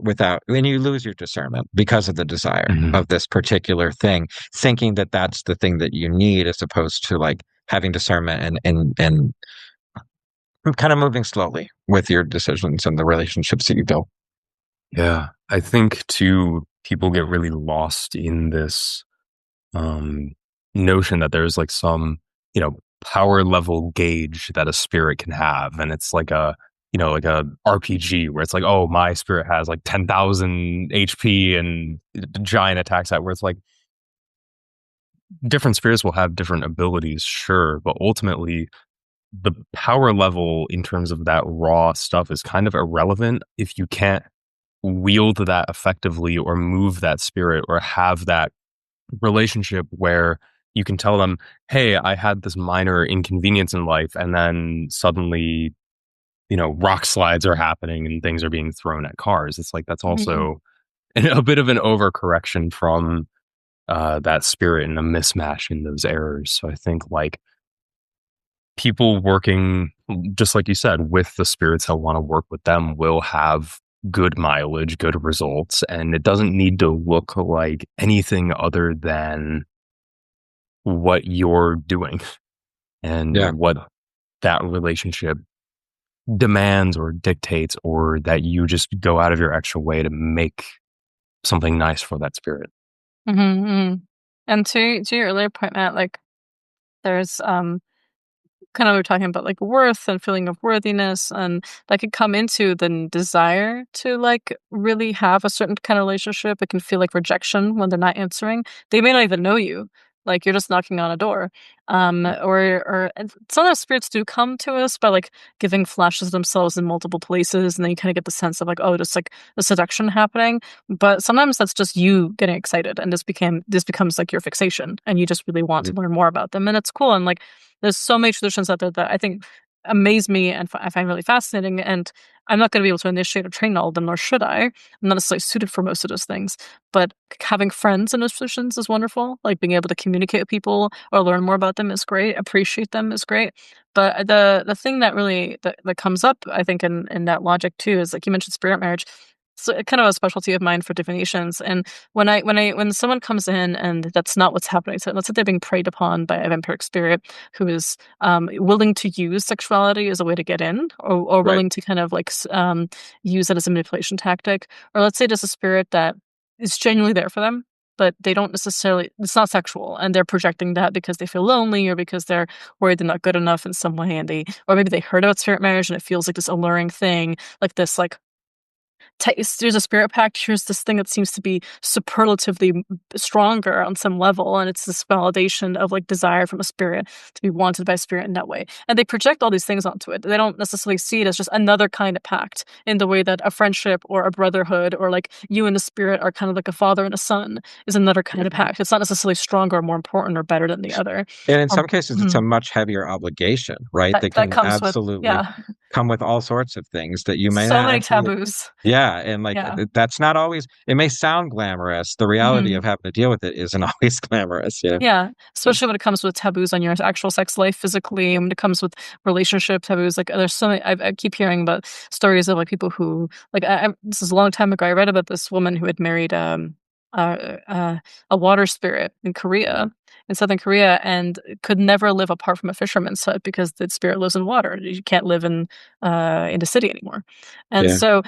and you lose your discernment because of the desire Mhm. of this particular thing, thinking that that's the thing that you need, as opposed to like having discernment and kind of moving slowly with your decisions and the relationships that you build. Yeah. I think too, people get really lost in this um notion that there's like some, power level gauge that a spirit can have. And it's like like a RPG where it's like, oh, my spirit has like 10,000 HP and giant attacks where it's like different spirits will have different abilities, sure, but ultimately the power level in terms of that raw stuff is kind of irrelevant if you can't wield that effectively or move that spirit or have that relationship where you can tell them, hey, I had this minor inconvenience in life, and then suddenly, rock slides are happening and things are being thrown at cars. It's like that's Mhm. also a bit of an overcorrection from that spirit and a mismatch in those errors. So I think like people working, just like you said, with the spirits that want to work with them will have good mileage, good results, and it doesn't need to look like anything other than what you're doing and Yeah. what that relationship demands or dictates, or that you just go out of your extra way to make something nice for that spirit. Mhm. And to your earlier point, Matt, like there's kind of we are talking about like worth and feeling of worthiness, and that could come into the desire to like really have a certain kind of relationship. It can feel like rejection when they're not answering. They may not even know you. Like you're just knocking on a door. Or and sometimes spirits do come to us by like giving flashes of themselves in multiple places, and then you kind of get the sense of like, oh, just like the seduction happening. But sometimes that's just you getting excited, and this becomes like your fixation, and you just really want to learn more about them, and it's cool. And like there's so many traditions out there that I think amaze me and I find really fascinating. And I'm not going to be able to initiate or train all of them, nor should I. I'm not necessarily suited for most of those things. But having friends in those positions is wonderful. Like being able to communicate with people or learn more about them is great. Appreciate them is great. But the thing that really that comes up, I think, in that logic too, is like you mentioned spirit marriage. So kind of a specialty of mine for divinations. And when someone comes in and that's not what's happening, so let's say they're being preyed upon by a vampiric spirit who is willing to use sexuality as a way to get in, or Right. willing to kind of like use it as a manipulation tactic, or let's say just a spirit that is genuinely there for them, but they don't necessarily, it's not sexual, and they're projecting that because they feel lonely or because they're worried they're not good enough in some way, and they, or maybe they heard about spirit marriage and it feels like this alluring thing, like this like there's a spirit pact. Here's this thing that seems to be superlatively stronger on some level, and it's this validation of like desire from a spirit to be wanted by a spirit in that way. And they project all these things onto it. They don't necessarily see it as just another kind of pact in the way that a friendship or a brotherhood or like you and the spirit are kind of like a father and a son is another kind of pact. It's not necessarily stronger or more important or better than the other. And in some Um, cases, it's a mhm. much heavier obligation, right? That That that can comes with, absolutely yeah, come with all sorts of things that you may so not many actually. taboos. Yeah, and like Yeah. that's not always. It may sound glamorous. The reality of Mhm. having to deal with it isn't always glamorous. You know. Yeah, Yeah. especially when it comes with taboos on your actual sex life physically, and when it comes with relationship taboos, like there's so many. I keep hearing about stories of like people who like this is a long time ago. I read about this woman who had married uh, uh, a water spirit in Korea, in southern Korea, and could never live apart from a fisherman's hut because the spirit lives in water. You can't live in the city anymore, and Yeah. so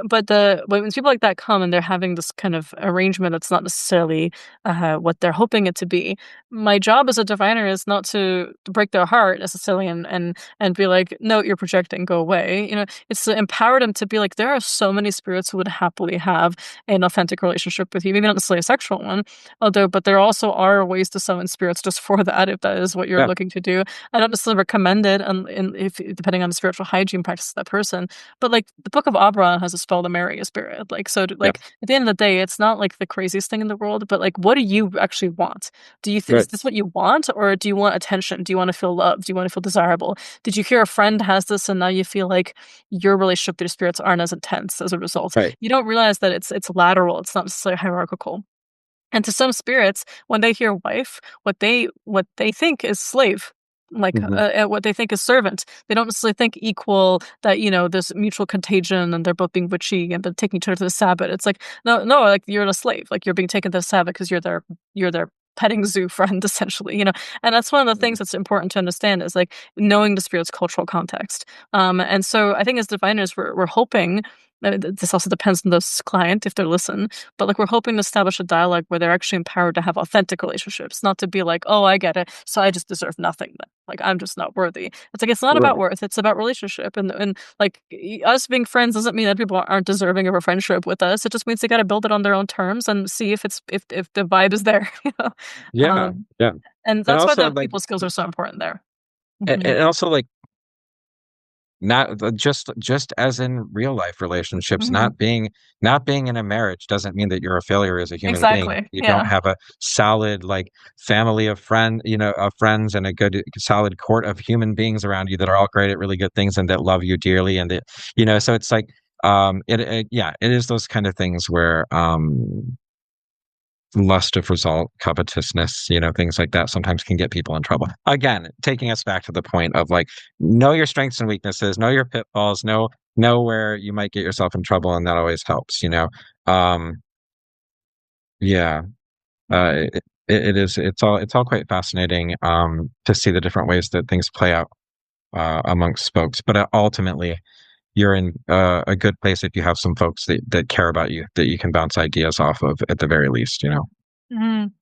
but when people like that come and they're having this kind of arrangement that's not necessarily what they're hoping it to be, my job as a diviner is not to break their heart necessarily and be like, no, you're projecting, go away. You know, it's to empower them to be like, there are so many spirits who would happily have an authentic relationship with you, maybe not necessarily a sexual one, although, but there also are ways to summon spirits just for that if that is what you're Yeah. looking to do. I don't necessarily recommend it, if depending on the spiritual hygiene practice of that person, but, like, the Book of Abraham has a spell to marry a spirit, like, so to Yeah. like, at the end of the day, it's not, like, the craziest thing in the world, but, like, what do you actually want? Do you Right. is this what you want, or do you want attention? Do you wanna feel loved? Do you wanna feel desirable? Did you hear a friend has this and now you feel like your relationship with your spirits aren't as intense as a result? Right. You don't realize that it's lateral, it's not necessarily hierarchical. And to some spirits, when they hear wife, what they think is slave, like, Hmm. what they think is servant. They don't necessarily think equal, that, there's mutual contagion and they're both being witchy and they're taking each other to the Sabbath. It's like, no, no, like you're a slave. Like you're being taken to the Sabbath because you're their petting zoo friend, essentially. And that's one of the things that's important to understand is like knowing the spirit's cultural context. And so I think as diviners, we're hoping. This also depends on this client if they listen, but like we're hoping to establish a dialogue where they're actually empowered to have authentic relationships, not to be like, oh, I get it, so I just deserve nothing then. Like I'm just not worthy. It's like it's not about Right. worth, it's about relationship. And like us being friends doesn't mean that people aren't deserving of a friendship with us. It just means they gotta build it on their own terms and see if the vibe is there, Yeah. Um Yeah. and And that's why also the like, people skills are so important there. and Mhm. also like not just as in real life relationships, Mhm. not being in a marriage doesn't mean that you're a failure as a human being. Exactly. You don't Yeah. have a solid like family of friends and a good solid court of human beings around you that are all great at really good things and that love you dearly and that so it's like yeah, it is those kind of things where lust of result, covetousness, things like that sometimes can get people in trouble. Again, taking us back to the point of like, know your strengths and weaknesses, know your pitfalls, know where you might get yourself in trouble, and that always helps. Um, yeah, it's all quite fascinating to see the different ways that things play out. amongst folks. But ultimately, you're in a good place if you have some folks that care about you, that you can bounce ideas off of at the very least, you know? Mhm.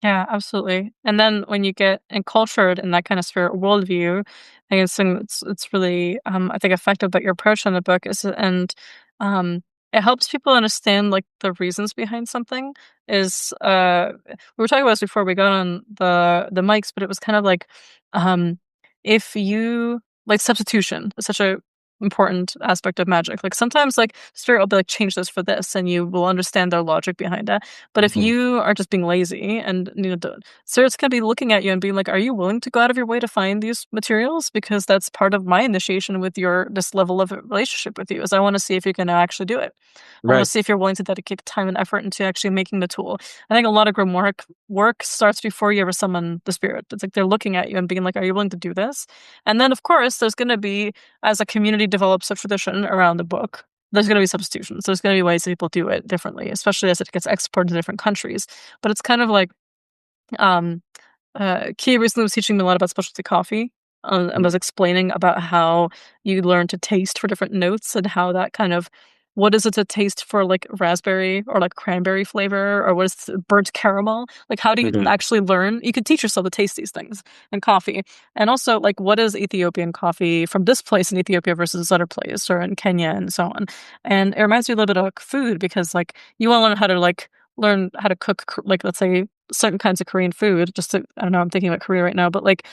Yeah, absolutely. And then when you get encultured in that kind of spirit worldview, I guess it's really I think effective that your approach on the book is um it helps people understand like the reasons behind something is we were talking about this before we got on the mics, but it was kind of like um if you like substitution is such a important aspect of magic. Like sometimes like spirit will be like change this for this and you will understand their logic behind it. But if Mhm. you are just being lazy and Spirit's gonna be looking at you and being like, "Are you willing to go out of your way to find these materials? Because that's part of my initiation with your this level of relationship with you. Is I want to see if you're gonna actually do it. I want to Right. see if you're willing to dedicate time and effort into actually making the tool." I think a lot of grimoire work starts before you ever summon the spirit. It's like they're looking at you and being like, "Are you willing to do this?" And then, of course, there's gonna be as a community develops a tradition around the book. There's going to be substitutions. There's going to be ways that people do it differently, especially as it gets exported to different countries. But it's kind of like um, Kia recently was teaching me a lot about specialty coffee, and was explaining about how you learn to taste for different notes and how that kind of what is it to taste for like raspberry or like cranberry flavor or what is burnt caramel? Like how do you Mhm. actually learn? You can teach yourself to taste these things and coffee. And also like what is Ethiopian coffee from this place in Ethiopia versus this other place or in Kenya and so on. And it reminds me a little bit of like, food because like you want to learn how to cook like let's say certain kinds of Korean food, just to I don't know, I'm thinking about Korea right now, but, like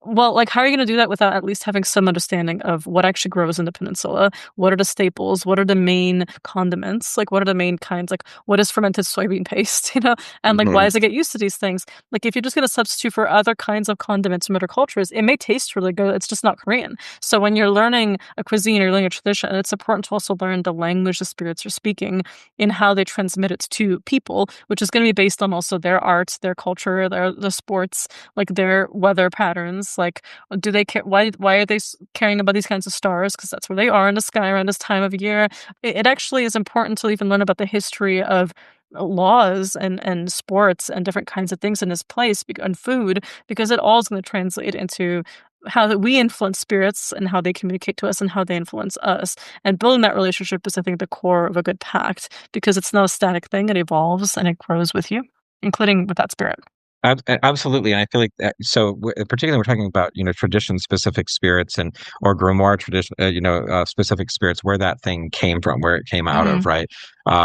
well, like, how are you gonna do that without at least having some understanding of what actually grows in the peninsula? What are the staples? What are the main condiments? Like, what are the main kinds? Like, what is fermented soybean paste, you know? And, like, why Mhm. does it get used to these things? Like, if you're just gonna substitute for other kinds of condiments from other cultures, it may taste really good, it's just not Korean. So when you're learning a cuisine or learning a tradition, it's important to also learn the language the spirits are speaking in how they transmit it to people, which is gonna be based on also their art, their culture, their sports, like their weather patterns. Like, do they care? Why are they caring about these kinds of stars? Because that's where they are in the sky around this time of year. It actually is important to even learn about the history of laws and sports and different kinds of things in this place and food because it all is going to translate into how that we influence spirits and how they communicate to us and how they influence us and building that relationship is I think the core of a good pact because it's not a static thing, it evolves and it grows with you including with that spirit. Absolutely, and I feel like that so, particularly we're talking about, you know, tradition-specific spirits and or grimoire tradition, specific spirits, where that thing came from, where it came out of, Mhm. right?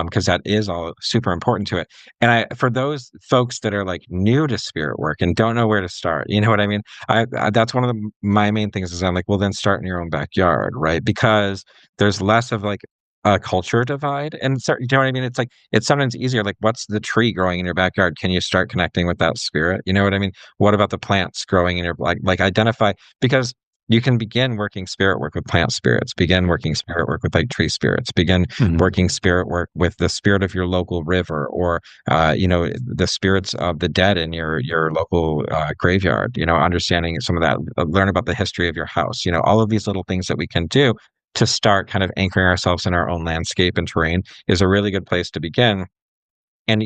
Because that is all super important to it. And for those folks that are, like, new to spirit work and don't know where to start, you know what I mean? That's one of my main things is I'm like, "Well, then start in your own backyard," right? Because there's less of, like, a culture divide, and you know what I mean? It's like it's sometimes easier, like, what's the tree growing in your backyard? Can you start connecting with that spirit? You know what I mean? What about the plants growing in your identify because you can begin working spirit work with plant spirits, begin working spirit work with, like, tree spirits, begin Mhm. working spirit work with the spirit of your local river or, the spirits of the dead in your local, graveyard, you know, understanding some of that, learn about the history of your house, you know, all of these little things that we can do to start kind of anchoring ourselves in our own landscape and terrain is a really good place to begin. And,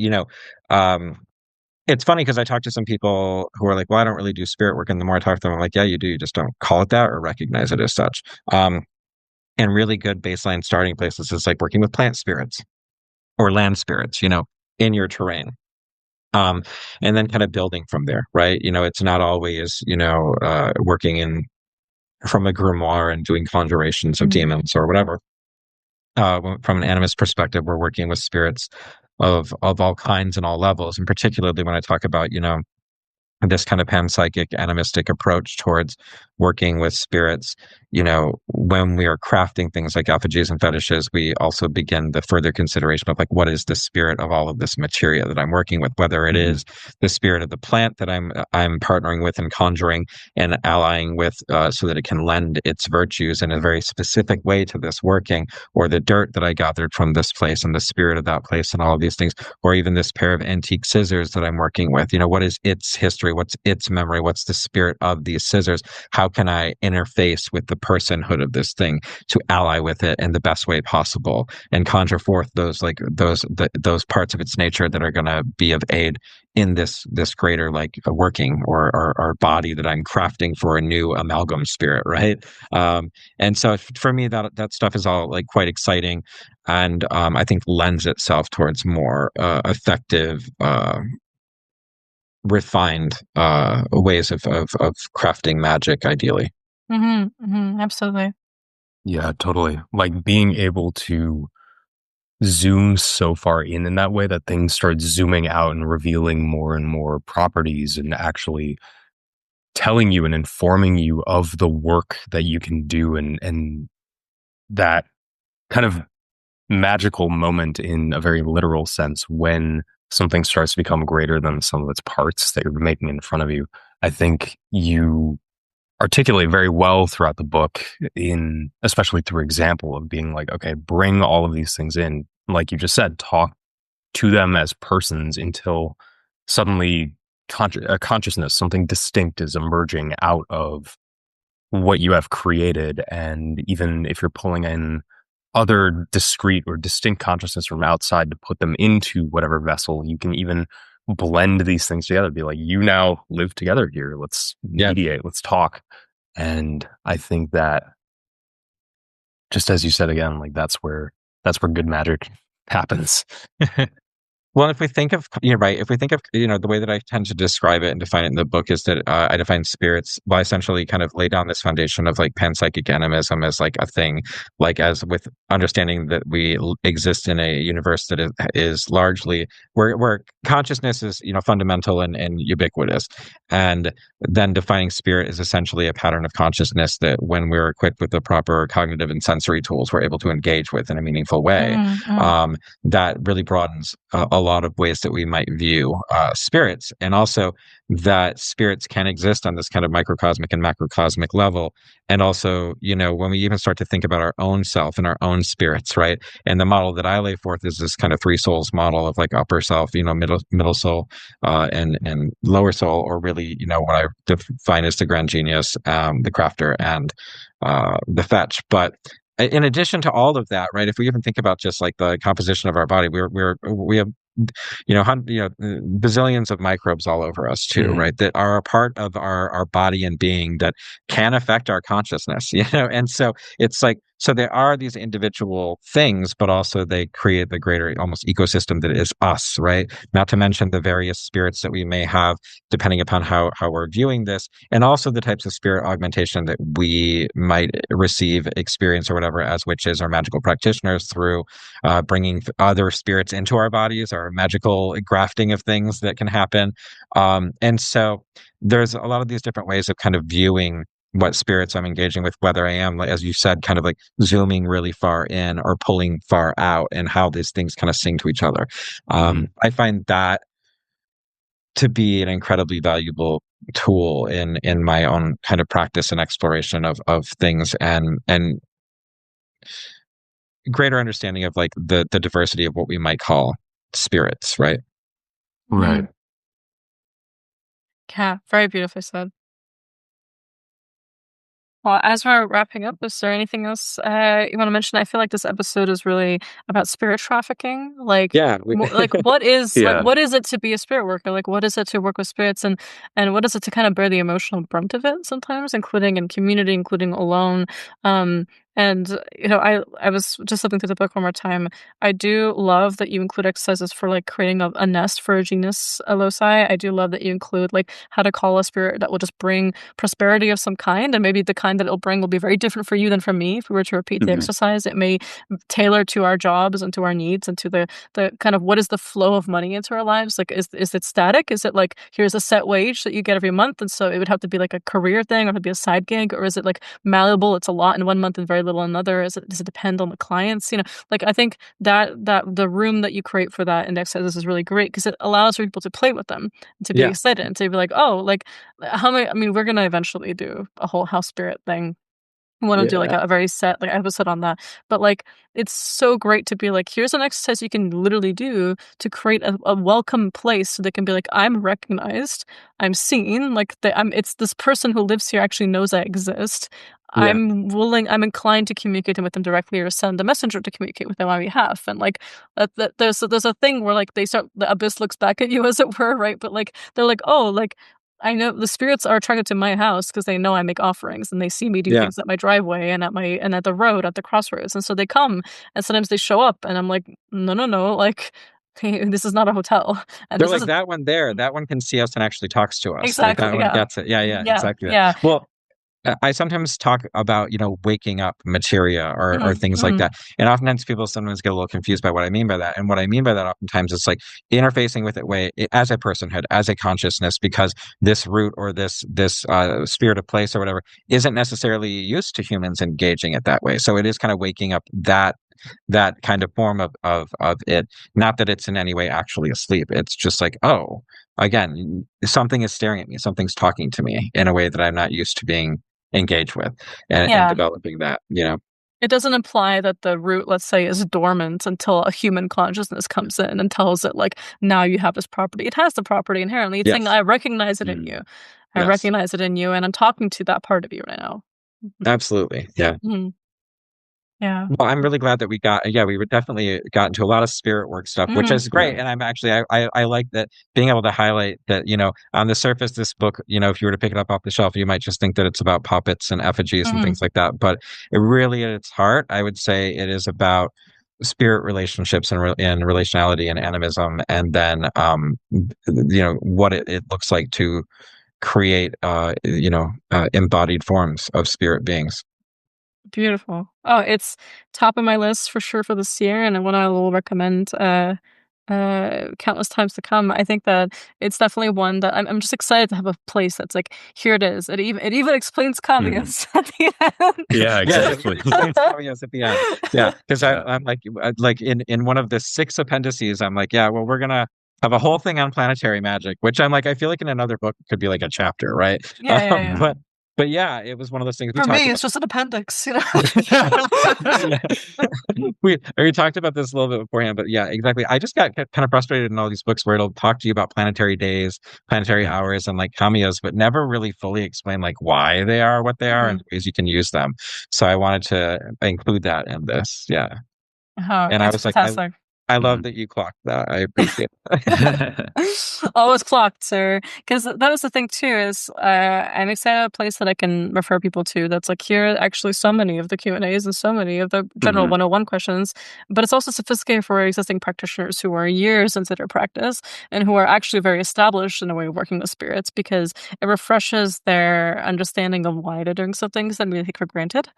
um, it's funny because I talk to some people who are like, well, I don't really do spirit work. And the more I talk to them, I'm like, yeah, you do. You just don't call it that or recognize it as such. And really good baseline starting places is like working with plant spirits or land spirits, you know, in your terrain. Um, and then kind of building from there, right? You know, it's not always, working in from a grimoire and doing conjurations of Mhm. demons or whatever. From an animist perspective, we're working with spirits of all kinds and all levels, and particularly when I talk about, this kind of panpsychic animistic approach towards working with spirits, when we are crafting things like effigies and fetishes, we also begin the further consideration of like, what is the spirit of all of this materia that I'm working with, whether it Mhm. is the spirit of the plant that I'm partnering with and conjuring and allying with, so that it can lend its virtues in a very specific way to this working, or the dirt that I gathered from this place and the spirit of that place and all of these things, or even this pair of antique scissors that I'm working with, what is its history? memory, what's its memory, what's the spirit of these scissors, how can I interface with the personhood of this thing to ally with it in the best way possible and conjure forth those parts of its nature that are going to be of aid in this greater like working or body that I'm crafting for a new amalgam spirit, right? And so for me, that stuff is all like quite exciting, and I think lends itself towards more effective, refined ways of crafting magic, ideally. Absolutely. Yeah, totally. Like being able to zoom so far in that way that things start zooming out and revealing more and more properties and actually telling you and informing you of the work that you can do, and that kind of magical moment in a very literal sense when something starts to become greater than some of its parts that you're making in front of you. I think you articulate very well throughout the book, in especially through example of being like, okay, bring all of these things in, like you just said, talk to them as persons until suddenly a consciousness, something distinct is emerging out of what you have created. And even if you're pulling in other discrete or distinct consciousness from outside to put them into whatever vessel, you can even blend these things together, be like, you now live together here, let's Yeah. mediate, let's talk. And I think that, just as you said again, like that's where good magic happens. Well, if we think of, you're right. If we think of, the way that I tend to describe it and define it in the book is that I define spirits, well, I essentially kind of lay down this foundation of like panpsychic animism as like a thing, like as with understanding that we exist in a universe that is largely where consciousness is, fundamental and ubiquitous. And then defining spirit is essentially a pattern of consciousness that when we're equipped with the proper cognitive and sensory tools, we're able to engage with in a meaningful way. That really broadens a lot of ways that we might view spirits, and also that spirits can exist on this kind of microcosmic and macrocosmic level. And also, when we even start to think about our own self and our own spirits, right? And the model that I lay forth is this kind of three souls model of like upper self, middle soul, and lower soul, or really, what I define as the grand genius, the crafter, and the fetch. But in addition to all of that, right? If we even think about just like the composition of our body, we have bazillions of microbes all over us too, Mhm. right? That are a part of our body and being that can affect our consciousness, and so it's like, so there are these individual things, but also they create the greater almost ecosystem that is us, right? Not to mention the various spirits that we may have depending upon how we're viewing this, and also the types of spirit augmentation that we might receive, experience, or whatever as witches or magical practitioners through bringing other spirits into our bodies, or magical grafting of things that can happen. And so there's a lot of these different ways of kind of viewing what spirits I'm engaging with, whether I am, like, as you said, kind of like zooming really far in or pulling far out, and how these things kind of sing to each other. I find that to be an incredibly valuable tool in my own kind of practice and exploration of things, and greater understanding of like the diversity of what we might call spirits, right? Right. Yeah, very beautifully said. Well, as we're wrapping up, is there anything else you want to mention? I feel like this episode is really about spirit trafficking. Like, Yeah. like what is Yeah. what is it to be a spirit worker? Like, what is it to work with spirits, and what is it to kind of bear the emotional brunt of it sometimes, including in community, including alone. Um, and I was just looking through the book one more time. I do love that you include exercises for like creating a nest for a genus loci. I do love that you include like how to call a spirit that will just bring prosperity of some kind, and maybe the kind that it'll bring will be very different for you than for me. If we were to repeat the Mhm. exercise, it may tailor to our jobs and to our needs and to the kind of what is the flow of money into our lives. Like, is it static? Is it like here's a set wage that you get every month, and so it would have to be like a career thing, or it would be a side gig, or is it like malleable? It's a lot in one month and very little in another. Does it depend on the clients? Like I think that the room that you create for that in exercises is really great because it allows for people to play with them, and to be Yeah. excited, and to be like, oh, like how many? I mean, we're gonna eventually do a whole house spirit thing want to do like Yeah. a very set like episode on that. But like it's so great to be like, here's an exercise you can literally do to create a welcome place so they can be like, I'm recognized, I'm seen, like I'm it's this person who lives here actually knows I exist. Yeah. I'm inclined to communicate with them directly or send a messenger to communicate with them on behalf. And like there's a thing where like the abyss looks back at you as it were, right? But like they're like, oh, like I know the spirits are attracted to my house because they know I make offerings and they see me do Yeah. things at my driveway and at the road at the crossroads, and so they come and sometimes they show up and I'm like, no, no, no, like this is not a hotel and They're this like, isn't that one there, that one can see us and actually talks to us. Like that exactly one yeah gets it. Yeah, yeah, yeah exactly that. yeah Well, I sometimes talk about, waking up materia or mhm, things like mhm, that. And oftentimes people sometimes get a little confused by what I mean by that. And what I mean by that oftentimes is like interfacing with it as a personhood, as a consciousness, because this root or this spirit of place or whatever isn't necessarily used to humans engaging it that way. So it is kind of waking up that kind of form of it. Not that it's in any way actually asleep. It's just like, oh, again, something is staring at me, something's talking to me in a way that I'm not used to being engaged with, and yeah. developing that. It doesn't imply that the root, let's say, is dormant until a human consciousness comes in and tells it, like, now you have this property. It has the property inherently. It's saying, Yes. I recognize it in Mm. you. I Yes. recognize it in you, and I'm talking to that part of you right now. Mhm. Absolutely. Yeah. Mhm. Yeah. Well, I'm really glad that we were definitely got into a lot of spirit work stuff, which Mhm. is great. Yeah. And I'm actually, I like that being able to highlight that, on the surface, this book, if you were to pick it up off the shelf, you might just think that it's about puppets and effigies and Mhm. things like that. But it really, at its heart, I would say it is about spirit relationships and relationality and animism. And then, what it looks like to create, embodied forms of spirit beings. Beautiful. Oh, it's top of my list for sure for this year, and one I will recommend countless times to come. I think that it's definitely one that I'm just excited to have a place that's like, here it is. It even explains Mhm. cameos at the end. Yeah, Yes, it exactly. explains cameos at the end. Yeah, because Yeah. I'm like in one of the 6 appendices, I'm like, yeah, well, we're gonna have a whole thing on planetary magic, which I'm like, I feel like in another book it could be like a chapter, right? Yeah, yeah, yeah. Mhm. But yeah, it was one of those things we For talked me, about. it's just an appendix, you Yeah. know? We talked about this a little bit beforehand, but yeah, exactly. I just got kind of frustrated in all these books where it'll talk to you about planetary days, planetary Yeah. hours, and like cameos, but never really fully explain like why they are what they are and Mhm. ways you can use them. So I wanted to include that in this. Yeah. Oh, And I it's was like, fantastic. I love Mhm. that you clocked that. I appreciate it. Always clocked, sir. Because that was the thing too. Is I'm excited about a place that I can refer people to. That's like here, are actually, so many of the Q&As and so many of the general Mhm. 101 questions. But it's also sophisticated for existing practitioners who are years into their practice and who are actually very established in a way of working with spirits, because it refreshes their understanding of why they're doing some things that we take for granted.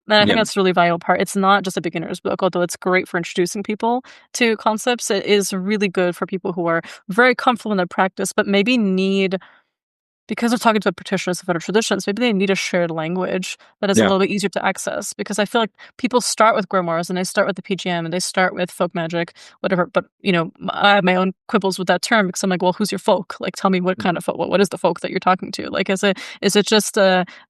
And I think Yeah. that's a really valuable part. It's not just a beginner's book, although it's great for introducing people to concepts. It is really good for people who are very comfortable in their practice, but maybe need because they're talking to practitioners of other traditions, maybe they need a shared language that is a Yeah. little bit easier to access. Because I feel like people start with grimoires and they start with the PGM and they start with folk magic, whatever. But I have my own quibbles with that term because I'm like, well, who's your folk? Like, tell me what kind of folk? What is the folk that you're talking to? Like, is it just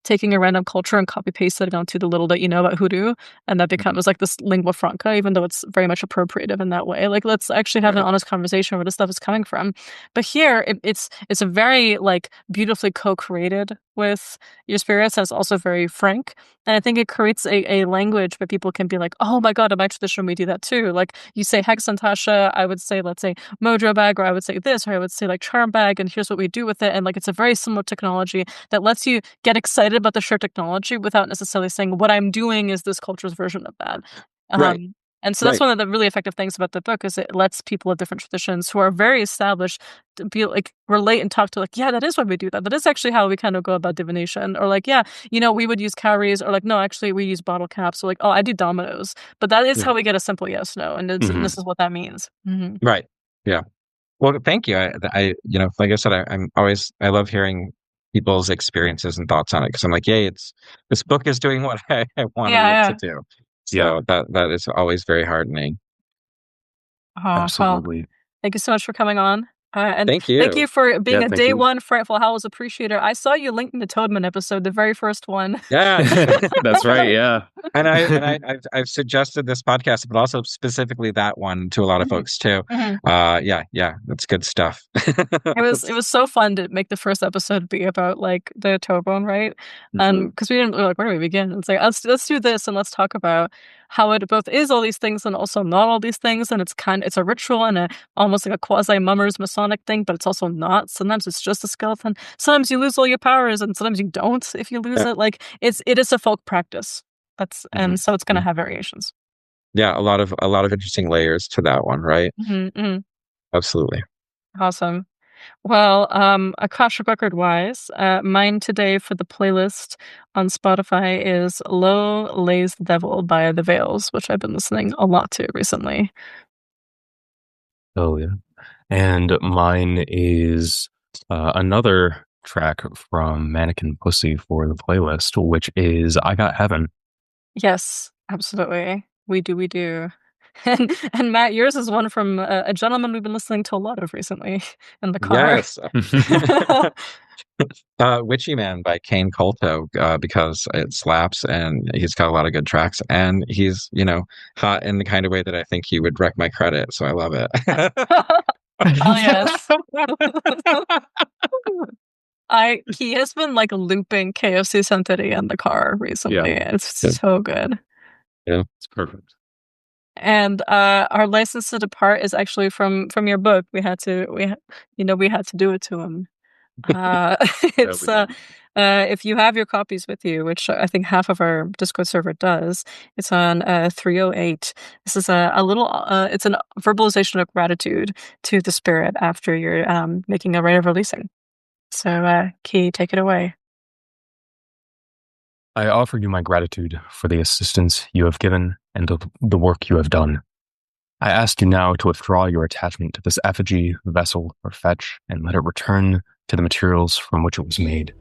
taking a random culture and copy pasting it onto the little that you know about hoodoo, and that Mhm. becomes like this lingua franca, even though it's very much appropriative in that way. Like, let's actually have an Right. honest conversation where this stuff is coming from. But here, it's a very like beautifully co-created with your spirits, and it's also very frank. And I think it creates a language where people can be like, oh my god, in my tradition we do that too. Like you say hex and tasha, I would say, let's say mojo bag, or I would say this, or I would say like charm bag, and here's what we do with it. And like it's a very similar technology that lets you get excited about the shared technology without necessarily saying what I'm doing is this culture's version of that. Right. And so that's Right. one of the really effective things about the book is it lets people of different traditions who are very established to be like relate and talk to like, yeah, that is why we do that. That is actually how we kind of go about divination. Or like, yeah, we would use cowries, or like, no, actually we use bottle caps. Or like, oh, I do dominoes. But that is Yeah. how we get a simple yes, no. And Mhm. this is what that means. Right. Yeah. Well, thank you. Like I said, I love hearing people's experiences and thoughts on it because I'm like, yay, this book is doing what I wanted Yeah, it to yeah. do. Yeah, So that is always very heartening. Oh, well, absolutely. thank you so much for coming on. And Thank thank you. you for being Yeah, a thank day you. one Frightful Howls appreciator. I saw you linked in the Toadman episode, the very first one. Yeah. That's right. Yeah. I've suggested this podcast, but also specifically that one to a lot of Mhm. folks too. Mhm. Yeah, that's good stuff. It was so fun to make the first episode be about like the toe bone, right? Mhm. Because we we're like, where do we begin? It's like let's do this and let's talk about how it both is all these things and also not all these things, and it's a ritual and a almost like a quasi mummers Masonic thing, but it's also not. Sometimes it's just a skeleton. Sometimes you lose all your powers, and sometimes you don't if you lose Yeah. it. Like it is a folk practice. And so it's gonna Mhm. have variations. Yeah, a lot of interesting layers to that one, right? Mhm, mhm. Absolutely. Awesome. Well, Akashic Record wise, mine today for the playlist on Spotify is Low Lays the Devil by The Veils, which I've been listening a lot to recently. Oh yeah. And mine is another track from Mannequin Pussy for the playlist, which is I Got Heaven. Yes, absolutely. We do, we do. And Matt, yours is one from a gentleman we've been listening to a lot of recently in the car. Yes. Witchy Man by Kane Colto, because it slaps and he's got a lot of good tracks and he's, hot in the kind of way that I think he would wreck my credit. So I love it. Oh yes. He has been like looping KFC Santeria in the car recently. Yeah. It's Yeah. so good. Yeah. It's perfect. And our license to depart is actually from your book. We had to do it to him. It's we did. if you have your copies with you, which I think half of our Discord server does, it's on 308. This is a little it's a verbalization of gratitude to the spirit after you're making a rite of releasing. So Key, take it away. I offer you my gratitude for the assistance you have given and the work you have done. I ask you now to withdraw your attachment to this effigy, vessel, or fetch, and let it return to the materials from which it was made.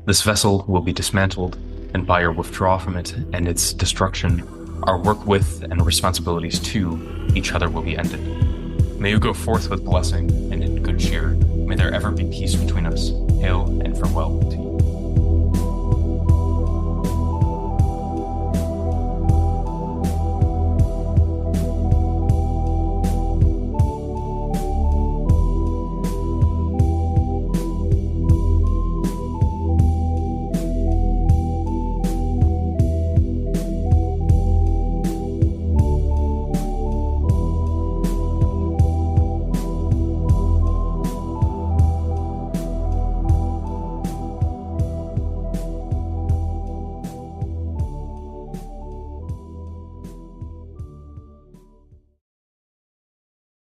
This vessel will be dismantled, and by your withdrawal from it and its destruction, our work with and responsibilities to each other will be ended. May you go forth with blessing and in good cheer. May there ever be peace between us. Hail and farewell to you.